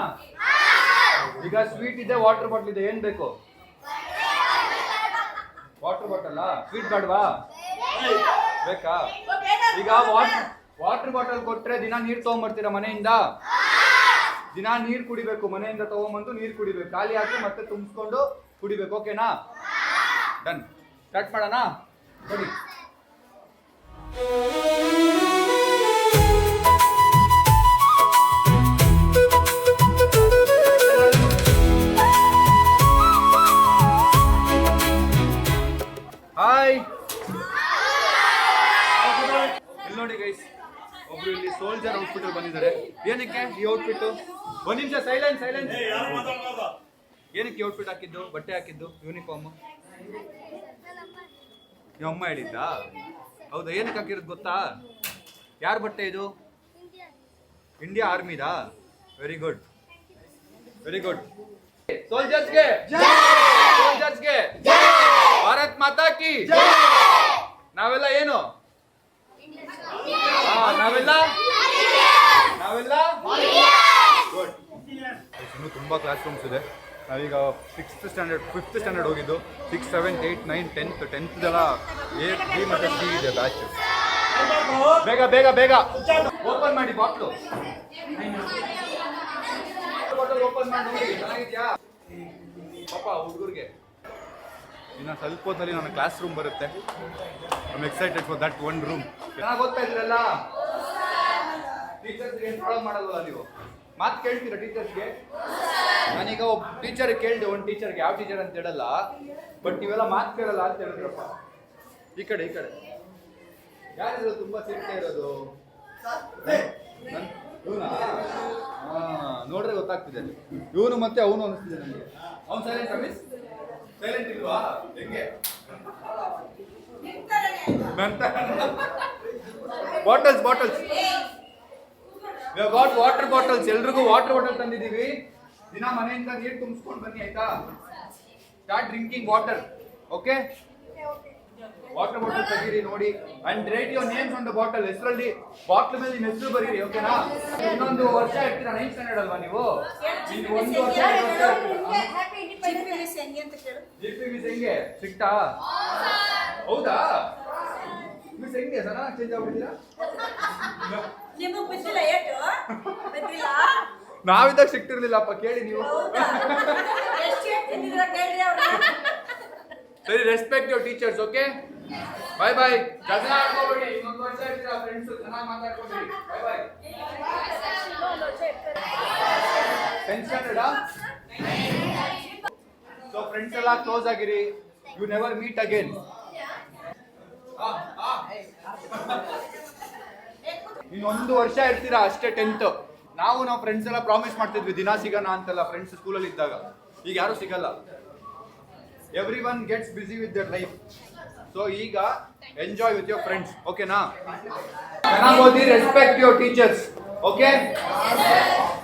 ಈಗ ಸ್ವೀಟ್ ಇದೆ, ವಾಟರ್ ಬಾಟ್ಲ್ ಇದೆ, ಏನ್ ಬೇಕು? Water bottle. ಸ್ವೀಟ್ ಬೇಡವಾ? ಬೇಕಾ? ಈಗ ವಾಟರ್ ಬಾಟಲ್ ಕೊಟ್ರೆ ದಿನ ನೀರು ತಗೊಂಡ್ಬರ್ತೀರಾ ಮನೆಯಿಂದ? ದಿನ ನೀರು ಕುಡಿಬೇಕು, ಮನೆಯಿಂದ ತಗೊಂಬಂದು ನೀರು ಕುಡಿಬೇಕು, ಖಾಲಿ ಹಾಕಿ ಮತ್ತೆ ತುಂಬಿಸ್ಕೊಂಡು ಕುಡಿಬೇಕು. ಓಕೆನಾ? ಡನ್. ಸ್ಟಾರ್ಟ್ ಮಾಡೋಣ. ನೋಡಿ, ಹಾಯ್. ಇಲ್ಲಿ ನೋಡಿ ಗೈಸ್, ಒಬ್ರು ಇಲ್ಲಿ ಸೋಲ್ಜರ್ ಔಟ್ಫಿಟ್ ಬಂದಿದ್ದಾರೆ. ಏನಕ್ಕೆ ಈ ಔಟ್ಫಿಟ್? ಒಂದ್ ನಿಮಿಷ ಸೈಲೆನ್ಸ್. ಏನಕ್ಕೆ ಔಟ್ಫಿಟ್ ಹಾಕಿದ್ದು, ಬಟ್ಟೆ ಹಾಕಿದ್ದು, ಯೂನಿಫಾರ್ಮ್? ನಿಮ್ಮ ಅಮ್ಮ ಹೇಳಿದ್ದಾ? ಹೌದಾ? ಏನಕ್ಕೆ ಹಾಕಿರೋದು ಗೊತ್ತಾ? ಯಾರ ಬಟ್ಟೆ ಇದು? ಇಂಡಿಯಾ ಆರ್ಮಿದಾ? Very good, very good. ಸೋಲ್ಜರ್ಸ್ಗೆ ಭಾರತ್ ಮಾತಾ ಕಿ. ನಾವೆಲ್ಲ ಏನು? ನಾವೆಲ್ಲ ಗುಡ್. ಇನ್ನು ತುಂಬ ಕ್ಲಾಸ್ ರೂಮ್ಸ್ ಇದೆ. ನಾವೀಗ 6th ಸ್ಟ್ಯಾಂಡರ್ಡ್ 5th ಸ್ಟ್ಯಾಂಡರ್ಡ್ ಹೋಗಿದ್ದು. 6, 7, 8, 9, 10th 10th A, B ಮತ್ತು C ಇದೆ ಬ್ಯಾಚ್. ಬೇಗ ಬೇಗ ಬೇಗ ಓಪನ್ ಮಾಡಿ ಬಾಟ್ಲು. ಓಪನ್ ಮಾಡಿ ನೋಡಿ, ಚೆನ್ನಾಗಿದ್ಯಾ ಪಾಪ ಹುಡುಗರಿಗೆ? ಇನ್ನು ಸ್ವಲ್ಪ ಹೊತ್ತಲ್ಲಿ ನನ್ನ ಕ್ಲಾಸ್ ರೂಮ್ ಬರುತ್ತೆ. I am excited for that one room. ಚೆನ್ನಾಗಿ ಓದ್ತಾ ಇದ್ರಲ್ಲ? ಟೀಚರ್ಸ್ಗೆ ಏನು ಪ್ರಾಬ್ಲಮ್ ಮಾಡಲ್ವಲ್ಲ ನೀವು? ಮಾತು ಕೇಳ್ತೀರಾ ಟೀಚರ್ಸ್ಗೆ? ನಾನೀಗ ಒಬ್ಬ ಟೀಚರ್ಗೆ ಕೇಳಿದೆ, ಒಂದು ಟೀಚರ್ಗೆ, ಯಾವ ಟೀಚರ್ ಅಂತ ಹೇಳಲ್ಲ, ಬಟ್ ನೀವೆಲ್ಲ ಮಾತು ಕೇಳಲ್ಲ ಅಂತ ಹೇಳಿದ್ರಪ್ಪ. ಈ ಕಡೆ ಯಾರಿದ್ರು ತುಂಬ ಸಿಗ್ತಾ ಇರೋದು? ಇವನಾ? ನೋಡ್ರೆ ಗೊತ್ತಾಗ್ತಿದೆ. ಇವನು ಮತ್ತೆ ಅವನು ಅನಿಸ್ತಿದೆ ನನಗೆ. ಅವ್ನು ಸೈಲೆಂಟ್ ಮಿಸ್? ಸೈಲೆಂಟ್ ಇಲ್ವಾ? ಹೆಂಗೆ? Bottles water bottles. ಎಲ್ರಿಗೂ ವಾಟರ್ ಬಾಟಲ್ ತಂದಿದ್ದೀವಿ. ದಿನ ಮನೆಯಿಂದ ನೀರು ತುಂಬಿಸ್ಕೊಂಡು ಬನ್ನಿ, ಆಯ್ತಾ? Start drinking water. Okay? Water bottle ತೆಗೀರಿ ನೋಡಿ, and write your names on the bottle. ಹೆಸರಲ್ಲಿ ಬಾಟ್ಲ್ ಮೇಲೆ ನಿಮ್ಮ ಹೆಸರು ಬರೀರಿ. ಓಕೆನಾ? ಇನ್ನೊಂದು ವರ್ಷ ಇರ್ತೀರಾ, 9th ಸ್ಟ್ಯಾಂಡರ್ಡ್ ಅಲ್ವಾ ನೀವು? ಇನ್ನು ಒಂದು ವರ್ಷ ಜಿಪಿ ಹೆಂಗೆ ಸಿಕ್ತಾ? ಹೌದಾ? ಮಿಸ್ ಹೆಂಗೆ ಸರ್ ಚೇಂಜ್ ಆಗ್ಬಿಟ್ಟಿದ್ದೀರಾ? ನಾವಿದ್ದಾಗ ಸಿಕ್ತಿರ್ಲಿಲ್ಲಪ್ಪ, ಕೇಳಿ ನೀವು. ಸರಿ, respect your teachers. Okay, bye bye. ಜಗಳ ಆಡ್ಕೋಬೇಡಿ, ಇನ್ನೊಂದು ವರ್ಷ ಇರ್ತೀರಾ ಫ್ರೆಂಡ್ಸ್, ಚೆನ್ನಾಗಿ ಮಾತಾಡ್ಕೊಬೇಡಿ. Bye bye. 10th ಸ್ಟ್ಯಾಂಡರ್ಡಾ? ಸೊ ಫ್ರೆಂಡ್ಸ್ ಎಲ್ಲ ಕ್ಲೋಸ್ ಆಗಿರಿ. You never meet again. ಇನ್ನೊಂದು ವರ್ಷ ಇರ್ತೀರಾ ಅಷ್ಟೇ 10th. ನಾವು ಫ್ರೆಂಡ್ಸ್ ಎಲ್ಲ ಪ್ರಾಮಿಸ್ ಮಾಡ್ತಿದ್ವಿ ದಿನ ಸಿಗೋಣ ಅಂತೆಲ್ಲ, ಫ್ರೆಂಡ್ಸ್ ಸ್ಕೂಲಲ್ಲಿ ಇದ್ದಾಗ. ಈಗ ಯಾರು ಸಿಗಲ್ಲ. Everyone gets busy with their life. So ಈಗ ಎಂಜಾಯ್ ವಿತ್ ಯೋರ್ ಫ್ರೆಂಡ್ಸ್. ಓಕೆನಾ? ಚೆನ್ನಾಗಿ ಓದಿ, ರೆಸ್ಪೆಕ್ಟ್ ಯುವರ್ ಟೀಚರ್ಸ್. ಓಕೆ?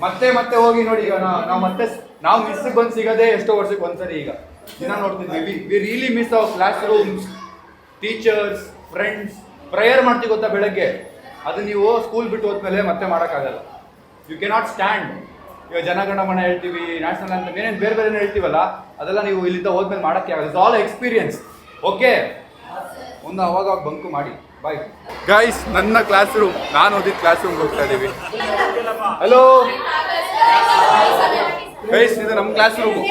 ಮತ್ತೆ ಹೋಗಿ ನೋಡಿ. ಈಗ ನಾವು ಮಿಸ್ ಬಂದು ಸಿಗೋದೇ ಎಷ್ಟೋ ವರ್ಷಕ್ಕೆ ಒಂದ್ಸರಿ. ಈಗ ದಿನ ನೋಡ್ತಿದ್ವಿ. We really miss our classrooms, teachers, friends. Prayer ಮಾಡ್ತೀವಿ ಗೊತ್ತಾ ಬೆಳಗ್ಗೆ? ಅದು ನೀವು ಸ್ಕೂಲ್ ಬಿಟ್ಟು ಹೋದ್ಮೇಲೆ ಮತ್ತೆ ಮಾಡೋಕ್ಕಾಗಲ್ಲ. You cannot stand. ಈಗ ಜನಗಣಮನ ಹೇಳ್ತೀವಿ, ನ್ಯಾಷನಲ್ ಅಂತ ಏನೇನು ಬೇರೆ ಬೇರೆ ಹೇಳ್ತೀವಲ್ಲ, ಅದೆಲ್ಲ ನೀವು ಇಲ್ಲಿಂದ ಹೋದ್ಮೇಲೆ ಮಾಡೋಕ್ಕೆ ಆಗಲ್ಲ. It's all experience. ಓಕೆ? ಒಂದು ಅವಾಗ ಬಂಕು ಮಾಡಿ. Bye guys. ನನ್ನ ಕ್ಲಾಸ್ ರೂಮ್, ನಾನು ಓದಿದ ಕ್ಲಾಸ್ ರೂಮ್ಗೆ ಹೋಗ್ತಾ ಇದ್ದೀವಿ. ಹಲೋ ಗೈಸ್, ಇದು ನಮ್ಮ ಕ್ಲಾಸ್ ರೂಮು.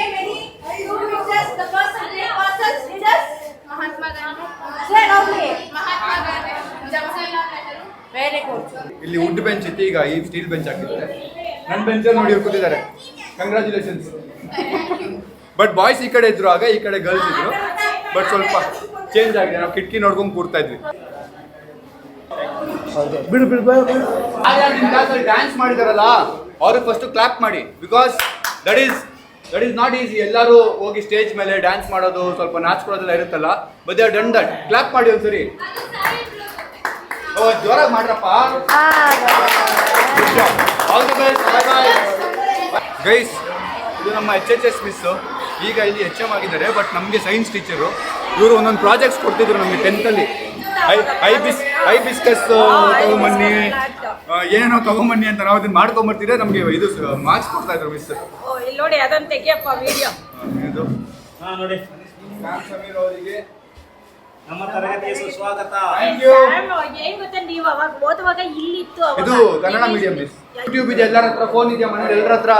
ಇಲ್ಲಿ ವುಡ್ ಬೆಂಚ್ ಇತ್ತು, ಈಗ ಈ ಸ್ಟೀಲ್ ಬೆಂಚ್ ಹಾಕಿದ್ದಾರೆ. ನನ್ನ ಬೆಂಚಲ್ಲಿ ನೋಡಿ ಕೂತಿದ್ದಾರೆ. ಕಂಗ್ರ್ಯಾಚುಲೇಷನ್ಸ್. ಬಟ್ ಬಾಯ್ಸ್ ಈ ಕಡೆ ಇದ್ರು, ಆಗ ಈ ಕಡೆ ಗರ್ಲ್ಸ್ ಇದ್ರು. ಬಟ್ ಸ್ವಲ್ಪ ಚೇಂಜ್ ಆಗಿದೆ. ನಾವು ಕಿಟಕಿ ನೋಡ್ಕೊಂಡು ಕೂರ್ತಾ ಇದ್ವಿ. ಬಿಡು ಬಿಡು ಬೇಡ ಬೇಡ. ಡ್ಯಾನ್ಸ್ ಮಾಡಿದಾರಲ್ಲ ಅವ್ರಿಗೆ ಫಸ್ಟ್ ಕ್ಲಾಪ್ ಮಾಡಿ, because that is not easy. ಎಲ್ಲರೂ ಹೋಗಿ ಸ್ಟೇಜ್ ಮೇಲೆ ಡ್ಯಾನ್ಸ್ ಮಾಡೋದು, ಸ್ವಲ್ಪ ನಾಚ್ಕೊಳ್ಳೋದೆಲ್ಲ ಇರುತ್ತಲ್ಲ, but they are done that. Clap ಮಾಡಿ ಒಂದ್ಸರಿ. ಓ ಜೋರಾಗಿ ಮಾಡ್ರಪ್ಪ. All the best. Bye bye guys. ಇದು ನಮ್ಮ HHS ಮಿಸ್ಸು, ಈಗ ಇಲ್ಲಿ HM ಆಗಿದ್ದಾರೆ, ಬಟ್ ನಮಗೆ ಸೈನ್ಸ್ ಟೀಚರು. ಇವರು ಒಂದೊಂದು ಪ್ರಾಜೆಕ್ಟ್ಸ್ ಕೊಡ್ತಿದ್ರು ನಮಗೆ 10th ಅಲ್ಲಿ. ಹೈಬಿಸ್ಕಸ್ ತಗೊಂಬನ್ನಿ, ಏನೇನೋ ತಗೊಂಬನ್ನಿ ಅಂತ ನಾವು ಅದನ್ನ ಮಾಡ್ಕೊಂಬರ್ತೀರಾ, ನಮಗೆ ಇದು ಮಾರ್ಕ್ಸ್ ಕೊಡ್ತಾ ಇದ್ರು ಮಿಸ್. ಇಲ್ಲಿ ನೋಡಿ ಅದನ್ನ ತೆಗಿಯಪ್ಪ ವಿಡಿಯೋ. ಇದು ನೋಡಿ ಸಮೀರ್ ಅವರಿಗೆ ನಮ್ಮ ತರಗತಿಯ ಸುಸ್ವಾಗತ. Thank you. ಏನ್ ಗೊತ್ತಾ, ನೀವು ಅವಾಗ ಓದುವಾಗ ಇಲ್ಲಿತ್ತು. ಇದು ಕನ್ನಡ ಮೀಡಿಯಂ ಮಿಸ್. ಯೂಟ್ಯೂಬ್ ಇದೆ, ಎಲ್ಲರ ಹತ್ರ ಫೋನ್ ಇದೆಯಾ ಮನೇಲಿ, ಎಲ್ಲರ ಹತ್ರ.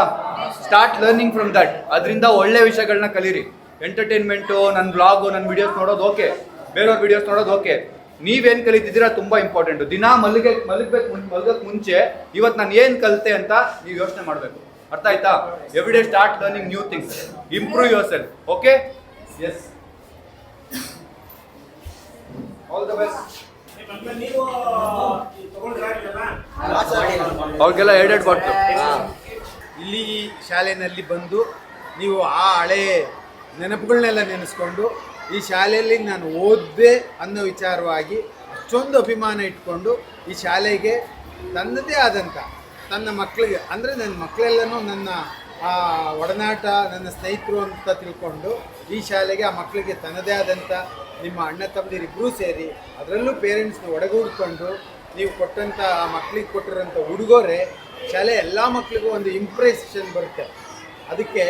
Start learning from that. ಅದರಿಂದ ಒಳ್ಳೆ ವಿಷಯಗಳನ್ನ ಕಲೀರಿ. ಎಂಟರ್ಟೈನ್ಮೆಂಟು, ನನ್ನ ಬ್ಲಾಗು, ನನ್ನ ವಿಡಿಯೋಸ್ ನೋಡೋದು ಓಕೆ, ಬೇರೆಯವ್ರ ವಿಡಿಯೋಸ್ ನೋಡೋದು ಓಕೆ. ನೀವೇನು ಕಲಿತಿದ್ದೀರಾ ತುಂಬ ಇಂಪಾರ್ಟೆಂಟು. ಮಲಗಕ್ಕೆ ಮುಂಚೆ ಇವತ್ತು ನಾನು ಏನು ಕಲಿತೆ ಅಂತ ನೀವು ಯೋಚನೆ ಮಾಡಬೇಕು. ಅರ್ಥ ಆಯ್ತಾ? Every day start learning new things. Improve yourself. Okay? Yes. All the best. ನೀವು ತಗೊಂಡ್ರಾಗಿಲ್ಲ ಅವ್ರಿಗೆಲ್ಲ ಎರಡೆರಡು ಬಾಟ್ಲು. ಇಲ್ಲಿ ಶಾಲೆಯಲ್ಲಿ ಬಂದು ನೀವು ಆ ಹಳೆ ನೆನಪುಗಳನ್ನೆಲ್ಲ ನೆನೆಸ್ಕೊಂಡು ಈ ಶಾಲೆಯಲ್ಲಿ ನಾನು ಓದಿದೆ ಅನ್ನೋ ವಿಚಾರವಾಗಿ ಅಷ್ಟೊಂದು ಅಭಿಮಾನ ಇಟ್ಕೊಂಡು ಈ ಶಾಲೆಗೆ ತನ್ನದೇ ಆದಂಥ ತನ್ನ ಮಕ್ಕಳಿಗೆ, ಅಂದರೆ ನನ್ನ ಮಕ್ಕಳೆಲ್ಲನೂ ನನ್ನ ಒಡನಾಟ, ನನ್ನ ಸ್ನೇಹಿತರು ಅಂತ ತಿಳ್ಕೊಂಡು ಈ ಶಾಲೆಗೆ ಆ ಮಕ್ಕಳಿಗೆ ತನ್ನದೇ ಆದಂಥ ನಿಮ್ಮ ಅಣ್ಣ ತಮ್ಮದಿರಿಬ್ಬರೂ ಸೇರಿ, ಅದರಲ್ಲೂ ಪೇರೆಂಟ್ಸ್ನ ಒಡಗೂಡಿಕೊಂಡು ನೀವು ಕೊಟ್ಟಂಥ ಆ ಮಕ್ಕಳಿಗೆ ಕೊಟ್ಟಿರೋಂಥ ಉಡುಗೊರೆ ಶಾಲೆ ಎಲ್ಲ ಮಕ್ಕಳಿಗೂ ಒಂದು ಇಂಪ್ರೆಷನ್ ಬರುತ್ತೆ. ಅದಕ್ಕೆ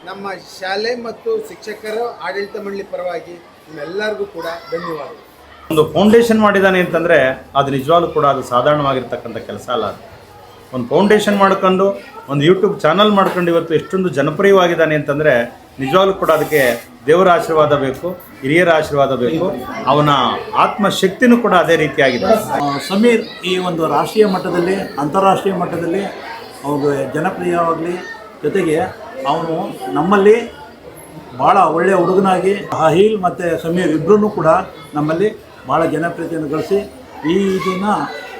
ನಮ್ಮ ಶಾಲೆ ಮತ್ತು ಶಿಕ್ಷಕರ ಆಡಳಿತ ಮಂಡಳಿ ಪರವಾಗಿ ನಿಮ್ಮೆಲ್ಲರಿಗೂ ಕೂಡ ಧನ್ಯವಾದಗಳು. ಒಂದು ಫೌಂಡೇಶನ್ ಮಾಡಿದ್ದಾನೆ ಅಂತಂದರೆ ಅದು ನಿಜವಾಗ್ಲೂ ಕೂಡ ಅದು ಸಾಧಾರಣವಾಗಿರ್ತಕ್ಕಂಥ ಕೆಲಸ ಅಲ್ಲ. ಅದು ಒಂದು ಫೌಂಡೇಶನ್ ಮಾಡ್ಕೊಂಡು ಒಂದು ಯೂಟ್ಯೂಬ್ ಚಾನಲ್ ಮಾಡ್ಕೊಂಡು ಇವತ್ತು ಎಷ್ಟೊಂದು ಜನಪ್ರಿಯವಾಗಿದ್ದಾನೆ ಅಂತಂದರೆ ನಿಜವಾಗ್ಲೂ ಕೂಡ ಅದಕ್ಕೆ ದೇವರ ಆಶೀರ್ವಾದ ಬೇಕು, ಹಿರಿಯರ ಆಶೀರ್ವಾದ ಬೇಕು, ಅವನ ಆತ್ಮಶಕ್ತಿನೂ ಕೂಡ ಅದೇ ರೀತಿಯಾಗಿದೆ. ಸಮೀರ್ ಈ ಒಂದು ರಾಷ್ಟ್ರೀಯ ಮಟ್ಟದಲ್ಲಿ, ಅಂತಾರಾಷ್ಟ್ರೀಯ ಮಟ್ಟದಲ್ಲಿ ಅವ್ರಿಗೆ ಜನಪ್ರಿಯವಾಗಲಿ, ಜೊತೆಗೆ ಅವನು ನಮ್ಮಲ್ಲಿ ಭಾಳ ಒಳ್ಳೆಯ ಹುಡುಗನಾಗಿ ಅಹಿಲ್ ಮತ್ತು ಸಮೀರ್ ಇಬ್ಬರೂ ಕೂಡ ನಮ್ಮಲ್ಲಿ ಭಾಳ ಜನಪ್ರಿಯತೆಯನ್ನು ಗಳಿಸಿ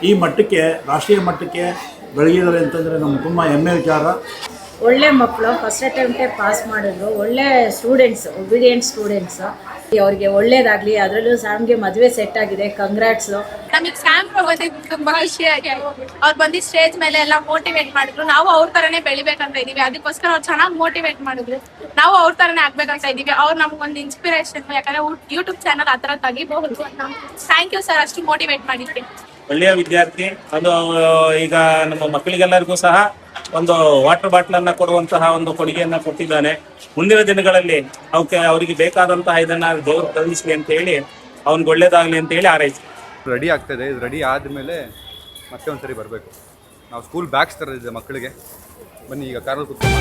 ಈ ಮಟ್ಟಕ್ಕೆ, ರಾಷ್ಟ್ರೀಯ ಮಟ್ಟಕ್ಕೆ ಬೆಳಗಿದ್ದಾರೆ ಅಂತಂದರೆ ನಮ್ಗೆ ತುಂಬ ಹೆಮ್ಮೆ ವಿಚಾರ. ಒಳ್ಳೆ ಮಕ್ಕಳು ಫಸ್ಟ್ ಅಟೆಂಪ್ಟೇ ಪಾಸ್ ಮಾಡಿದ್ರು. ಒಳ್ಳೆ ಸ್ಟೂಡೆಂಟ್ಸ್, ಒಬಿಡಿಯಂಟ್ ಸ್ಟೂಡೆಂಟ್ಸ್. ಅವ್ರಿಗೆ ಒಳ್ಳೇದಾಗಲಿ. ಅದರಲ್ಲೂ ಸ್ಯಾಮ್ಗೆ ಮದುವೆ ಸೆಟ್ ಆಗಿದೆ. ಕಂಗ್ರಾಟ್ಸು. ನಮಗೆ ಸ್ಯಾಮ್ ಬಂದಿದ್ದು ತುಂಬಾ ಖುಷಿ ಆಗಿದೆ. ಅವ್ರು ಬಂದು ಸ್ಟೇಜ್ ಮೇಲೆ ಎಲ್ಲ ಮೋಟಿವೇಟ್ ಮಾಡಿದ್ರು. ನಾವು ಅವ್ರ ತರನೇ ಬೆಳಿಬೇಕಂತ ಇದೀವಿ. ಅದಕ್ಕೋಸ್ಕರ ಅವ್ರು ಚೆನ್ನಾಗಿ ಮೋಟಿವೇಟ್ ಮಾಡಿದ್ರು. ನಾವು ಅವ್ರ ತರನೇ ಆಗ್ಬೇಕಂತ ಇದೀವಿ. ಅವ್ರು ನಮ್ಗೊಂದು ಇನ್ಸ್ಪಿರೇಷನ್. ಯಾಕಂದ್ರೆ ಯೂಟ್ಯೂಬ್ ಚಾನಲ್ ಆ ಥರ ತೆಗಿಬಹುದು. ಥ್ಯಾಂಕ್ ಯು ಸರ್, ಅಷ್ಟು ಮೋಟಿವೇಟ್ ಮಾಡಿದ್ದೆ. ಒಳ್ಳೆಯ ವಿದ್ಯಾರ್ಥಿ. ಅದು ಈಗ ನಮ್ಮ ಮಕ್ಕಳಿಗೆಲ್ಲರಿಗೂ ಸಹ ಒಂದು ವಾಟರ್ ಬಾಟ್ಲನ್ನು ಕೊಡುವಂತಹ ಒಂದು ಕೊಡುಗೆಯನ್ನು ಕೊಟ್ಟಿದ್ದಾನೆ. ಮುಂದಿನ ದಿನಗಳಲ್ಲಿ ಅವರಿಗೆ ಬೇಕಾದಂತಹ ಇದನ್ನು ದೇವರು ಕರುಣಿಸಲಿ ಅಂತ ಹೇಳಿ, ಅವ್ನಿಗೆ ಒಳ್ಳೇದಾಗಲಿ ಅಂತ ಹೇಳಿ ಹಾರೈಸಿ. ರೆಡಿ ಆಗ್ತಾಯಿದೆ. ಇದು ರೆಡಿ ಆದಮೇಲೆ ಮತ್ತೆ ಒಂದ್ಸರಿ ಬರಬೇಕು. ನಾವು ಸ್ಕೂಲ್ ಬ್ಯಾಗ್ಸ್ ತರದಿದೆ ಮಕ್ಕಳಿಗೆ. ಬನ್ನಿ ಈಗ ಕಾರಲ್ಲಿ ಕೂತ್ಕೊಂಡು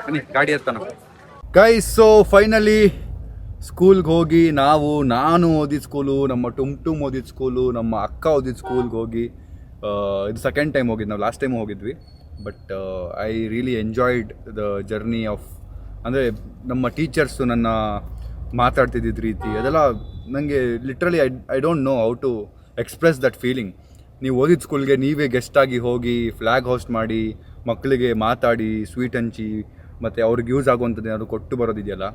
ಬನ್ನಿ ಗಾಡಿ ಹತ್ತಾನ. ಗೈಸ್, ಸೊ ಫೈನಲಿ ಸ್ಕೂಲ್ಗೆ ಹೋಗಿ ನಾನು ಓದಿದ ಸ್ಕೂಲು, ನಮ್ಮ ಟುಮ್ ಓದಿದ ಸ್ಕೂಲು, ನಮ್ಮ ಅಕ್ಕ ಓದಿದ ಸ್ಕೂಲ್ಗೆ ಹೋಗಿ ಇದು ಸೆಕೆಂಡ್ ಟೈಮ್ ಹೋಗಿದ್ದು. ನಾವು ಲಾಸ್ಟ್ ಟೈಮ್ ಹೋಗಿದ್ವಿ. But I really enjoyed the journey of, ಅಂದರೆ ನಮ್ಮ ಟೀಚರ್ಸು ನನ್ನ ಮಾತಾಡ್ತಿದ್ದಿದ್ದ ರೀತಿ ಅದೆಲ್ಲ ನನಗೆ literally I don't know how to express that feeling. ನೀವು ಓದಿದ ಸ್ಕೂಲ್ಗೆ ನೀವೇ ಗೆಸ್ಟಾಗಿ ಹೋಗಿ ಫ್ಲ್ಯಾಗ್ ಹೋಸ್ಟ್ ಮಾಡಿ ಮಕ್ಕಳಿಗೆ ಮಾತಾಡಿ ಸ್ವೀಟ್ ಹಂಚಿ ಮತ್ತು ಅವ್ರಿಗೆ ಯೂಸ್ ಆಗುವಂಥದ್ದು ಏನಾದರೂ ಕೊಟ್ಟು ಬರೋದಿದೆಯಲ್ಲ,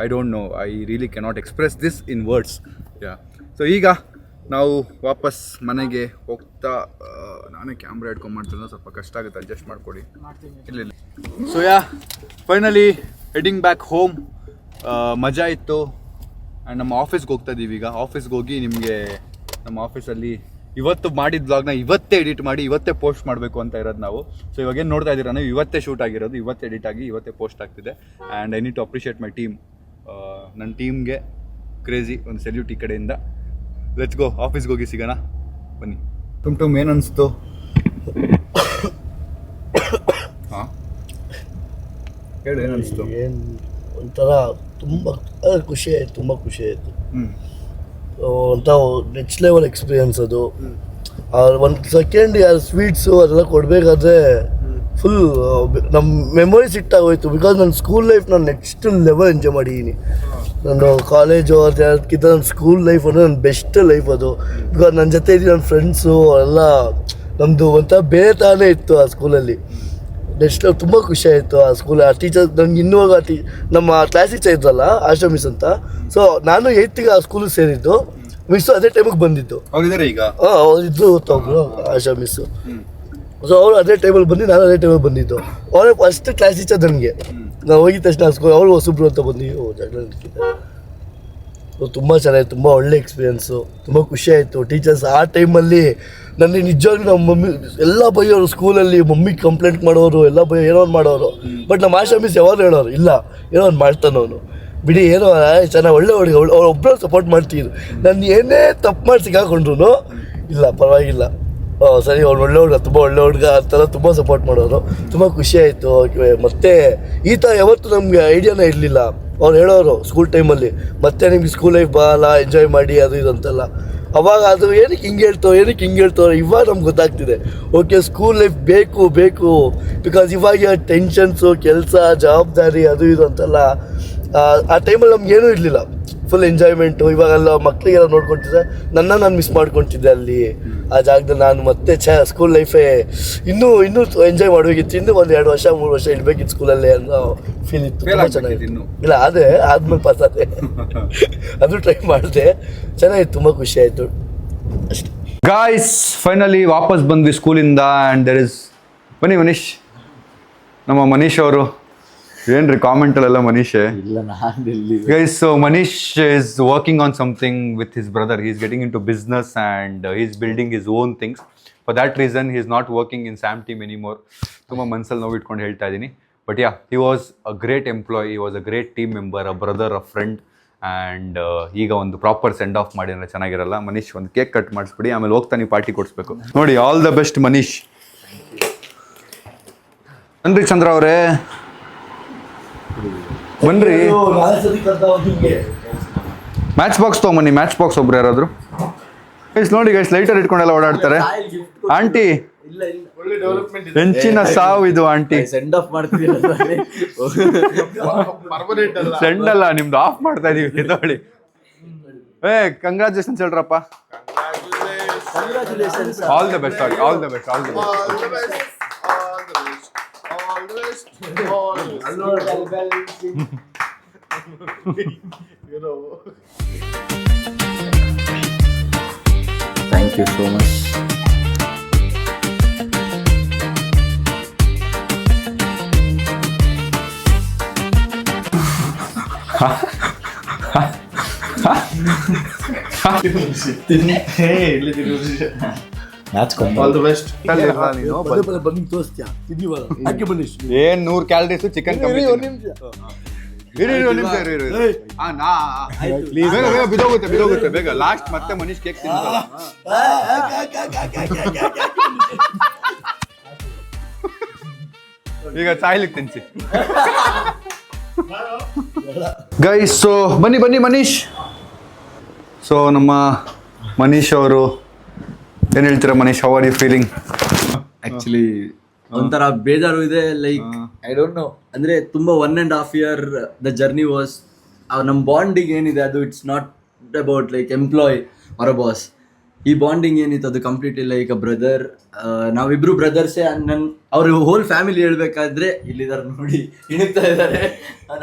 I don't know, I really cannot express this in words. Yeah, so ಈಗ ನಾವು ವಾಪಸ್ ಮನೆಗೆ ಹೋಗ್ತಾ, ನಾನೇ ಕ್ಯಾಮ್ರಾ ಹಿಡ್ಕೊಂಡ್ಮಾಡ್ತಿರೋ ಸ್ವಲ್ಪ ಕಷ್ಟ ಆಗುತ್ತೆ, ಅಡ್ಜಸ್ಟ್ ಮಾಡಿಕೊಡಿ. ಇಲ್ಲ. So yeah, finally heading back home. ಮಜಾ ಇತ್ತು. ಆ್ಯಂಡ್ ನಮ್ಮ ಆಫೀಸ್ಗೆ ಹೋಗ್ತಾ ಇದ್ದೀವಿ ಈಗ. ಆಫೀಸ್ಗೆ ಹೋಗಿ ನಿಮಗೆ ನಮ್ಮ ಆಫೀಸಲ್ಲಿ ಇವತ್ತು ಮಾಡಿದ ಬ್ಲಾಗ್ನ ಇವತ್ತೇ ಎಡಿಟ್ ಮಾಡಿ ಇವತ್ತೇ ಪೋಸ್ಟ್ ಮಾಡಬೇಕು ಅಂತ ಇರೋದು ನಾವು. ಸೊ ಇವಾಗೇನು ನೋಡ್ತಾ ಇದ್ದೀರಾ ನೀವು, ಇವತ್ತೇ ಶೂಟ್ ಆಗಿರೋದು, ಇವತ್ತೇ ಎಡಿಟ್ ಆಗಿ ಇವತ್ತೇ ಪೋಸ್ಟ್ ಆಗ್ತಿದೆ. And I need to appreciate my team. ನನ್ನ ಟೀಮ್ಗೆ ಕ್ರೇಜಿ ಒಂದು ಸೆಲ್ಯೂಟ್ ಈ ಕಡೆಯಿಂದ. ಲೆಟ್ಸ್ ಗೋ, ಆಫೀಸ್ಗೆ ಹೋಗಿ ಸಿಗೋಣ ಬನ್ನಿ. ಟುಮ್ ಏನು ಅನಿಸ್ತು? ಹಾಂ ಹೇಳು, ಏನು ಅನಿಸ್ತು? ಏನು ಒಂಥರ ತುಂಬ ಖುಷಿ ಆಯಿತು, ತುಂಬ ಖುಷಿ ಆಯಿತು. ಒಂಥರ ನೆಕ್ಸ್ಟ್ ಲೆವೆಲ್ ಎಕ್ಸ್ಪೀರಿಯನ್ಸ್ ಅದು. ಒಂದು ಸೆಕೆಂಡ್ ಸ್ವೀಟ್ಸು ಅದೆಲ್ಲ ಕೊಡಬೇಕಾದ್ರೆ ಫುಲ್ ನಮ್ಮ ಮೆಮೊರೀಸ್ ಇಟ್ಟಾಗೋಯ್ತು. ಬಿಕಾಸ್ ನನ್ನ ಸ್ಕೂಲ್ ಲೈಫ್ ನಾನು ನೆಕ್ಸ್ಟ್ ಲೆವೆಲ್ ಎಂಜಾಯ್ ಮಾಡಿದ್ದೀನಿ. ನಾನು ಕಾಲೇಜು ಅದಕ್ಕಿಂತ ನನ್ನ ಸ್ಕೂಲ್ ಲೈಫ್ ಅಂದರೆ ನನ್ನ ಬೆಸ್ಟ್ ಲೈಫ್ ಅದು. ಬಿಕಾಸ್ ನನ್ನ ಜೊತೆ ಇದ್ದು ನನ್ನ ಫ್ರೆಂಡ್ಸು ಎಲ್ಲ ನಮ್ಮದು ಒಂಥರ ಬೇರೆ ಥರನೇ ಇತ್ತು ಆ ಸ್ಕೂಲಲ್ಲಿ. ನೆಕ್ಸ್ಟ್ ತುಂಬ ಖುಷಿ ಆಯಿತು ಆ ಸ್ಕೂಲ್. ಆ ಟೀಚರ್ ನಂಗೆ ಇನ್ನೂವಾಗ ನಮ್ಮ ಕ್ಲಾಸ್ ಟೀಚರ್ ಇದ್ರಲ್ಲ ಆಶಾ ಮಿಸ್ ಅಂತ. ಸೊ ನಾನು 8th ಆ ಸ್ಕೂಲಿಗೆ ಸೇರಿದ್ದು. ಮಿಸ್ಸು ಅದೇ ಟೈಮಿಗೆ ಬಂದಿದ್ದು. ಅವ್ರಿದ್ದಾರೆ ಈಗ? ಹಾಂ, ಅವ್ರು ಇದ್ರು ಗೊತ್ತೊಬ್ರು ಆಶಾ ಮಿಸ್ಸು. ಸೊ ಅವರು ಅದೇ ಟೈಮಲ್ಲಿ ಬಂದು ನಾನು ಅದೇ ಟೈಮಲ್ಲಿ ಬಂದಿದ್ದು. ಅವರೇ ಫಸ್ಟ್ ಕ್ಲಾಸ್ ಟೀಚರ್ ನನಗೆ. ನಾವು ಹೋಗಿದ ತಕ್ಷಣ ಸ್ಕೂಲ್ ಅವರು ಹೊಸಬ್ರು ಅಂತ ಬಂದು ಜಗಳ ನಡೀತಿದ್ದಾರೆ. ಸೊ ತುಂಬ ಚೆನ್ನಾಗಿ, ತುಂಬ ಒಳ್ಳೆ ಎಕ್ಸ್ಪೀರಿಯೆನ್ಸು, ತುಂಬ ಖುಷಿ ಆಯಿತು. ಟೀಚರ್ಸ್ ಆ ಟೈಮಲ್ಲಿ ನನಗೆ ನಿಜವಾಗ್ಲೂ ನಮ್ಮ ಮಮ್ಮಿ ಎಲ್ಲ ಬೈಯೋರು ಸ್ಕೂಲಲ್ಲಿ. ಮಮ್ಮಿಗೆ ಕಂಪ್ಲೇಂಟ್ ಮಾಡೋರು, ಎಲ್ಲ ಏನೋ ಒಂದು ಮಾಡೋರು. ಬಟ್ ನಮ್ಮ ಆಶಾ ಮಿಸ್ ಯಾವಾಗ ಹೇಳೋರು, ಇಲ್ಲ ಏನೋ ಒಂದು ಮಾಡ್ತಾನವನು, ಬಿಡಿ ಏನೋ ಚೆನ್ನಾಗಿ ಒಳ್ಳೆ ಹುಡುಗ, ಅವ್ರು ಒಬ್ಬರು ಸಪೋರ್ಟ್ ಮಾಡ್ತಿದ್ರು. ನಾನು ಏನೇ ತಪ್ಪು ಮಾಡಿ ಸಿಕ್ಕಾಕೊಂಡ್ರು ಇಲ್ಲ ಪರವಾಗಿಲ್ಲ, ಸರಿ ಅವ್ರು ಒಳ್ಳೆ ಹುಡುಗ, ತುಂಬ ಒಳ್ಳೆ ಹುಡುಗ ಅಂತೆಲ್ಲ ತುಂಬ ಸಪೋರ್ಟ್ ಮಾಡೋರು. ತುಂಬ ಖುಷಿ ಆಯಿತು. ಮತ್ತು ಈ ಥರ ಯಾವತ್ತೂ ನಮಗೆ ಐಡಿಯಾನೇ ಇರಲಿಲ್ಲ. ಅವ್ರು ಹೇಳೋರು ಸ್ಕೂಲ್ ಟೈಮಲ್ಲಿ, ಮತ್ತೆ ನಿಮ್ಗೆ ಸ್ಕೂಲ್ ಲೈಫ್ ಬರಲ್ಲ, ಎಂಜಾಯ್ ಮಾಡಿ ಅದು ಇದು ಅಂತೆಲ್ಲ. ಅವಾಗ ಅದು ಏನಕ್ಕೆ ಹಿಂಗೆ ಹೇಳ್ತವ್ರೆ ಇವಾಗ ನಮ್ಗೆ ಗೊತ್ತಾಗ್ತಿದೆ. ಓಕೆ, ಸ್ಕೂಲ್ ಲೈಫ್ ಬೇಕು ಬಿಕಾಸ್ ಇವಾಗ ಟೆನ್ಷನ್ಸು, ಕೆಲಸ, ಜವಾಬ್ದಾರಿ ಅದು ಇದು ಅಂತೆಲ್ಲ. ಆ ಟೈಮಲ್ಲಿ ನಮ್ಗೇನೂ ಇರಲಿಲ್ಲ, ಫುಲ್ ಎಂಜಾಯ್ಮೆಂಟು. ಇವಾಗೆಲ್ಲ ಮಕ್ಕಳಿಗೆಲ್ಲ ನೋಡ್ಕೊತಿದ್ದೆ, ನಾನು ಮಿಸ್ ಮಾಡ್ಕೊತಿದ್ದೆ ಅಲ್ಲಿ ಆ ಜಾಗದಲ್ಲಿ. ನಾನು ಮತ್ತೆ ಸ್ಕೂಲ್ ಲೈಫೇ ಇನ್ನೂ ಎಂಜಾಯ್ ಮಾಡಬೇಕಿತ್ತು. ಇನ್ನೂ 1-2 ವರ್ಷ 3 ವರ್ಷ ಇರಬೇಕಿತ್ತು ಸ್ಕೂಲಲ್ಲಿ ಅನ್ನೋ ಫೀಲ್ ಇತ್ತು. ತುಂಬ ಚೆನ್ನಾಗಿತ್ತು. ಇಲ್ಲ ಆದ್ಮೇಲೆ ಪಾಸ್ ಆದೆ. ಅದು ಟ್ರೈ ಮಾಡಿದೆ, ಚೆನ್ನಾಗಿತ್ತು, ತುಂಬ ಖುಷಿ ಆಯಿತು ಅಷ್ಟೇ. ಗಾಯ್ಸ್, ಫೈನಲಿ ವಾಪಸ್ ಬಂದ್ವಿ ಸ್ಕೂಲಿಂದ. ಆ್ಯಂಡ್ ದೆರ್ ಇಸ್ ಬನ್ನಿ ಮನೀಶ್, ನಮ್ಮ ಮನೀಶ್ ಅವರು. ಏನ್ರಿ ಕಾಮೆಂಟಲ್ಲೆಲ್ಲ ಮನೀಶೇ? ಇಲ್ಲ, ನಾನು guys, so Manish is working on something with his brother. He's getting into business and he's building his own things. For that reason, he's not working in SAM team anymore. ತುಂಬ ಮನಸ್ಸಲ್ಲಿ ನೋವು ಇಟ್ಕೊಂಡು ಹೇಳ್ತಾ ಇದ್ದೀನಿ. But yeah, he was a great employee, he was a great team member, a brother, a friend. And ಈಗ ಒಂದು proper send off ಮಾಡಿ ಅಂದರೆ ಚೆನ್ನಾಗಿರಲ್ಲ. ಮನೀಶ್ ಒಂದು ಕೇಕ್ ಕಟ್ ಮಾಡಿಸ್ಬಿಡಿ, ಆಮೇಲೆ ಹೋಗ್ತಾ ನೀವು ಪಾರ್ಟಿ ಕೊಡಿಸ್ಬೇಕು ನೋಡಿ. All the best Manish. ಬನ್ರಿ ಚಂದ್ರ ಅವರೇ, ಬನ್ರಿ. ಮ್ಯಾಚ್ ಬಾಕ್ಸ್ ತೊಗೊಂಬನ್ನಿ, ಮ್ಯಾಚ್ ಬಾಕ್ಸ್ ಒಬ್ರು ಯಾರಾದ್ರು. ಗೈಸ್ ನೋಡಿ ಗೈಸ್, ಲೈಟರ್ ಇಟ್ಕೊಂಡೆಲ್ಲ ಓಡಾಡ್ತಾರೆ. ಆಂಟಿ, ಹೆಂಚಿನ ಸಾವು ಇದು ಆಂಟಿ. ಸೆಂಡ್ ಆಫ್ ಮಾಡ್ತೀವಿ, ಸೆಂಡ್ ಅಲ್ಲ, ನಿಮ್ದು ಆಫ್ ಮಾಡ್ತಾ ಇದೀವಿ ನೋಡಿ. ಕಂಗ್ರಾಚುಲೇಷನ್ಸ್ ಹೇಳ್ರಪ್ಪ. All the best, all the best, all the best. Thank you so much. ಏನ್ 100 ಕ್ಯಾಲರೀಸ್ ಚಿಕನ್ ಬಿದೋಗುತ್ತೆ ಬೇಗ. ಲಾಸ್ಟ್ ಮತ್ತೆ ಮನೀಶ್ ಕೇಕ್ ತಿಂತಾರೆ. ಈಗ ಸಾಯ್ಲಿಕ್ಕೆ ತಿನ್ಸಿ ಗೈಸ್. ಸೊ ಬನ್ನಿ ಮನೀಶ್. ಸೊ ನಮ್ಮ ಮನೀಶ್ ಅವರು ಏನ್ ಹೇಳ್ತೀರಾ Manish? How are you feeling? Actually ಒಂಥರ ಬೇಜಾರು ಇದೆ. ಲೈಕ್ ಐ ಡೋಂಟ್ ನೋ, ಅಂದ್ರೆ ತುಂಬಾ 1.5 year ದ ಜರ್ನಿ ವಾಸ್. ನಮ್ಮ ಬಾಂಡಿಂಗ್ ಏನಿದೆ ಅದು it's not about like employee or a boss. ಈ ಬಾಂಡಿಂಗ್ ಏನಿತ್ತು ಅದು ಕಂಪ್ಲೀಟ್ಲಿ ಲೈಕ್ ಅ ಬ್ರದರ್. ನಾವಿಬ್ರು ಬ್ರದರ್ಸೇ. ಅವ್ರ ಹೋಲ್ ಫ್ಯಾಮಿಲಿ ಹೇಳ್ಬೇಕಾದ್ರೆ ಇಲ್ಲಿದ್ದಾರೆ ನೋಡಿ, ಇಣುಕ್ತಾ ಇದ್ದಾರೆ.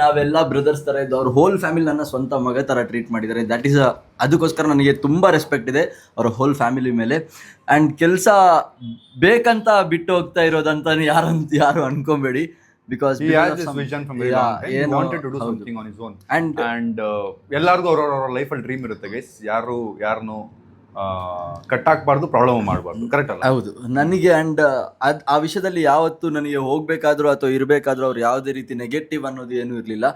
ನಾವೆಲ್ಲ ಬ್ರದರ್ಸ್ ಥರ ಇದ್ದು, ಅವ್ರ ಹೋಲ್ ಫ್ಯಾಮಿಲಿ ನನ್ನ ಸ್ವಂತ ಮಗ ಥರ ಟ್ರೀಟ್ ಮಾಡಿದ್ದಾರೆ. ದಟ್ ಈಸ್ ಅದಕ್ಕೋಸ್ಕರ ನನಗೆ ತುಂಬ ರೆಸ್ಪೆಕ್ಟ್ ಇದೆ ಅವ್ರ ಹೋಲ್ ಫ್ಯಾಮಿಲಿ ಮೇಲೆ. ಆ್ಯಂಡ್ ಕೆಲಸ ಬೇಕಂತ ಬಿಟ್ಟು ಹೋಗ್ತಾ ಇರೋದಂತ ಯಾರು ಅನ್ಕೊಂಬೇಡಿ. ಬಿಕಾಸ್ ಎಲ್ಲರಿಗೂ ಅವ್ರವ್ರ ಲೈಫಲ್ಲಿ ಡ್ರೀಮ್ ಇರುತ್ತೆ ಗೈಸ್. ಯಾರನ್ನು ಕಟ್ಟಾಕ್ಬಾರ್ದು, ಪ್ರಾಬ್ಲಮ್ ಮಾಡಬಾರ್ದು. ಕರೆಕ್ಟ್ ಅಲ್ಲ? ಹೌದು. ನನಗೆ ಆ್ಯಂಡ್ ಆ ವಿಷಯದಲ್ಲಿ ಯಾವತ್ತು ನನಗೆ ಹೋಗ್ಬೇಕಾದ್ರೂ ಅಥವಾ ಇರಬೇಕಾದ್ರೂ ಅವ್ರು ಯಾವುದೇ ರೀತಿ ನೆಗೆಟಿವ್ ಅನ್ನೋದು ಏನೂ ಇರಲಿಲ್ಲ.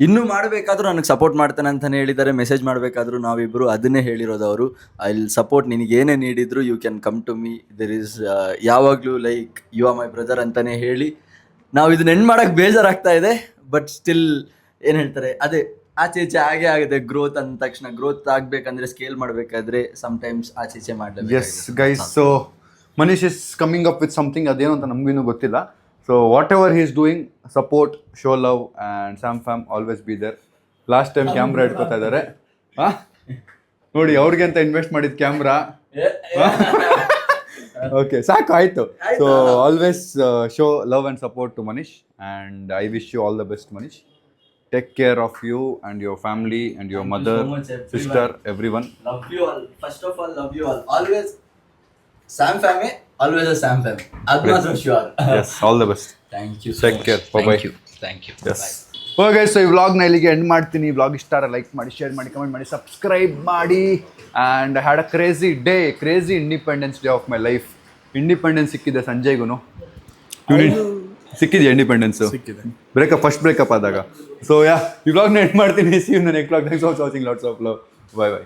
ಇನ್ನೂ ಮಾಡಬೇಕಾದ್ರೂ ನನಗೆ ಸಪೋರ್ಟ್ ಮಾಡ್ತಾನೆ ಅಂತಲೇ ಹೇಳಿದ್ದಾರೆ. ಮೆಸೇಜ್ ಮಾಡಬೇಕಾದ್ರೂ ನಾವಿಬ್ಬರು ಅದನ್ನೇ ಹೇಳಿರೋದು ಅವರು. ಐ ವಿಲ್ ಸಪೋರ್ಟ್, ನಿನಗೆ ಏನೇ ನೀಡಿದ್ರು you can come to me, there is ಯಾವಾಗಲೂ like you are my brother ಅಂತಲೇ ಹೇಳಿ ನಾವು ಇದನ್ನ ಎಂಡ್ ಮಾಡೋಕ್ಕೆ ಬೇಜಾರಾಗ್ತಾ ಇದೆ. ಬಟ್ ಸ್ಟಿಲ್ ಏನು ಹೇಳ್ತಾರೆ, ಅದೇ ಆಚೆ ಈಚೆ ಹಾಗೆ ಆಗಿದೆ. ಗ್ರೋತ್ ಅಂದ ತಕ್ಷಣ ಗ್ರೋತ್ ಆಗಬೇಕಂದ್ರೆ ಸ್ಕೇಲ್ ಮಾಡಬೇಕಾದ್ರೆ ಸಮ್ಟೈಮ್ಸ್ ಆಚೆ ಈಚೆ ಮಾಡಲೇಬೇಕು. Yes guys, so Manish is coming up with something, ಅದೇನು ಅಂತ ನಮಗಿನ್ನೂ ಗೊತ್ತಿಲ್ಲ. So whatever he is doing, support, show love and Sam fam always be there. Last time camera ಇಟ್ಕೋತಾ ಇದ್ದಾರೆ, ನೋಡಿ ಅವ್ರಿಗೆ ಅಂತ ಇನ್ವೆಸ್ಟ್ ಮಾಡಿದ ಕ್ಯಾಮ್ರಾ. ಓಕೆ, ಸಾಕು, ಆಯಿತು. So always show love and support to Manish and I wish you all the best Manish. Take care of you and your family and your mother, sister, everyone. Love you all. First of all, love you all. Always Sam family, always a Sam family. Adma sure. Yes, all the best. Thank you so Take much. care. Bye-bye. Thank you. Yes. Okay guys, so ಈ ವ್ಲಾಗ್ನ ಇಲ್ಲಿಗೆ end ಮಾಡ್ತೀನಿ. Vlog ಇಷ್ಟ like ಮಾಡಿ, share ಮಾಡಿ, comment ಮಾಡಿ, subscribe ಮಾಡಿ. And had a crazy independence day of my life. Independence ಸಿಕ್ಕಿದೆ ಸಂಜಯ್ಗೂ. ಸಿಕ್ಕಿದೆಯಾ ಇಂಡಿಪೆಂಡೆನ್ಸು? ಫಸ್ಟ್ ಬ್ರೇಕಪ್ ಆದಾಗ. ಸೊ ಈ ವ್ಲಾಗ್ನ ಎಂಡ್ ಮಾಡ್ತೀನಿ. See you in the next vlog. Thanks for watching. Lots of love. Bye by.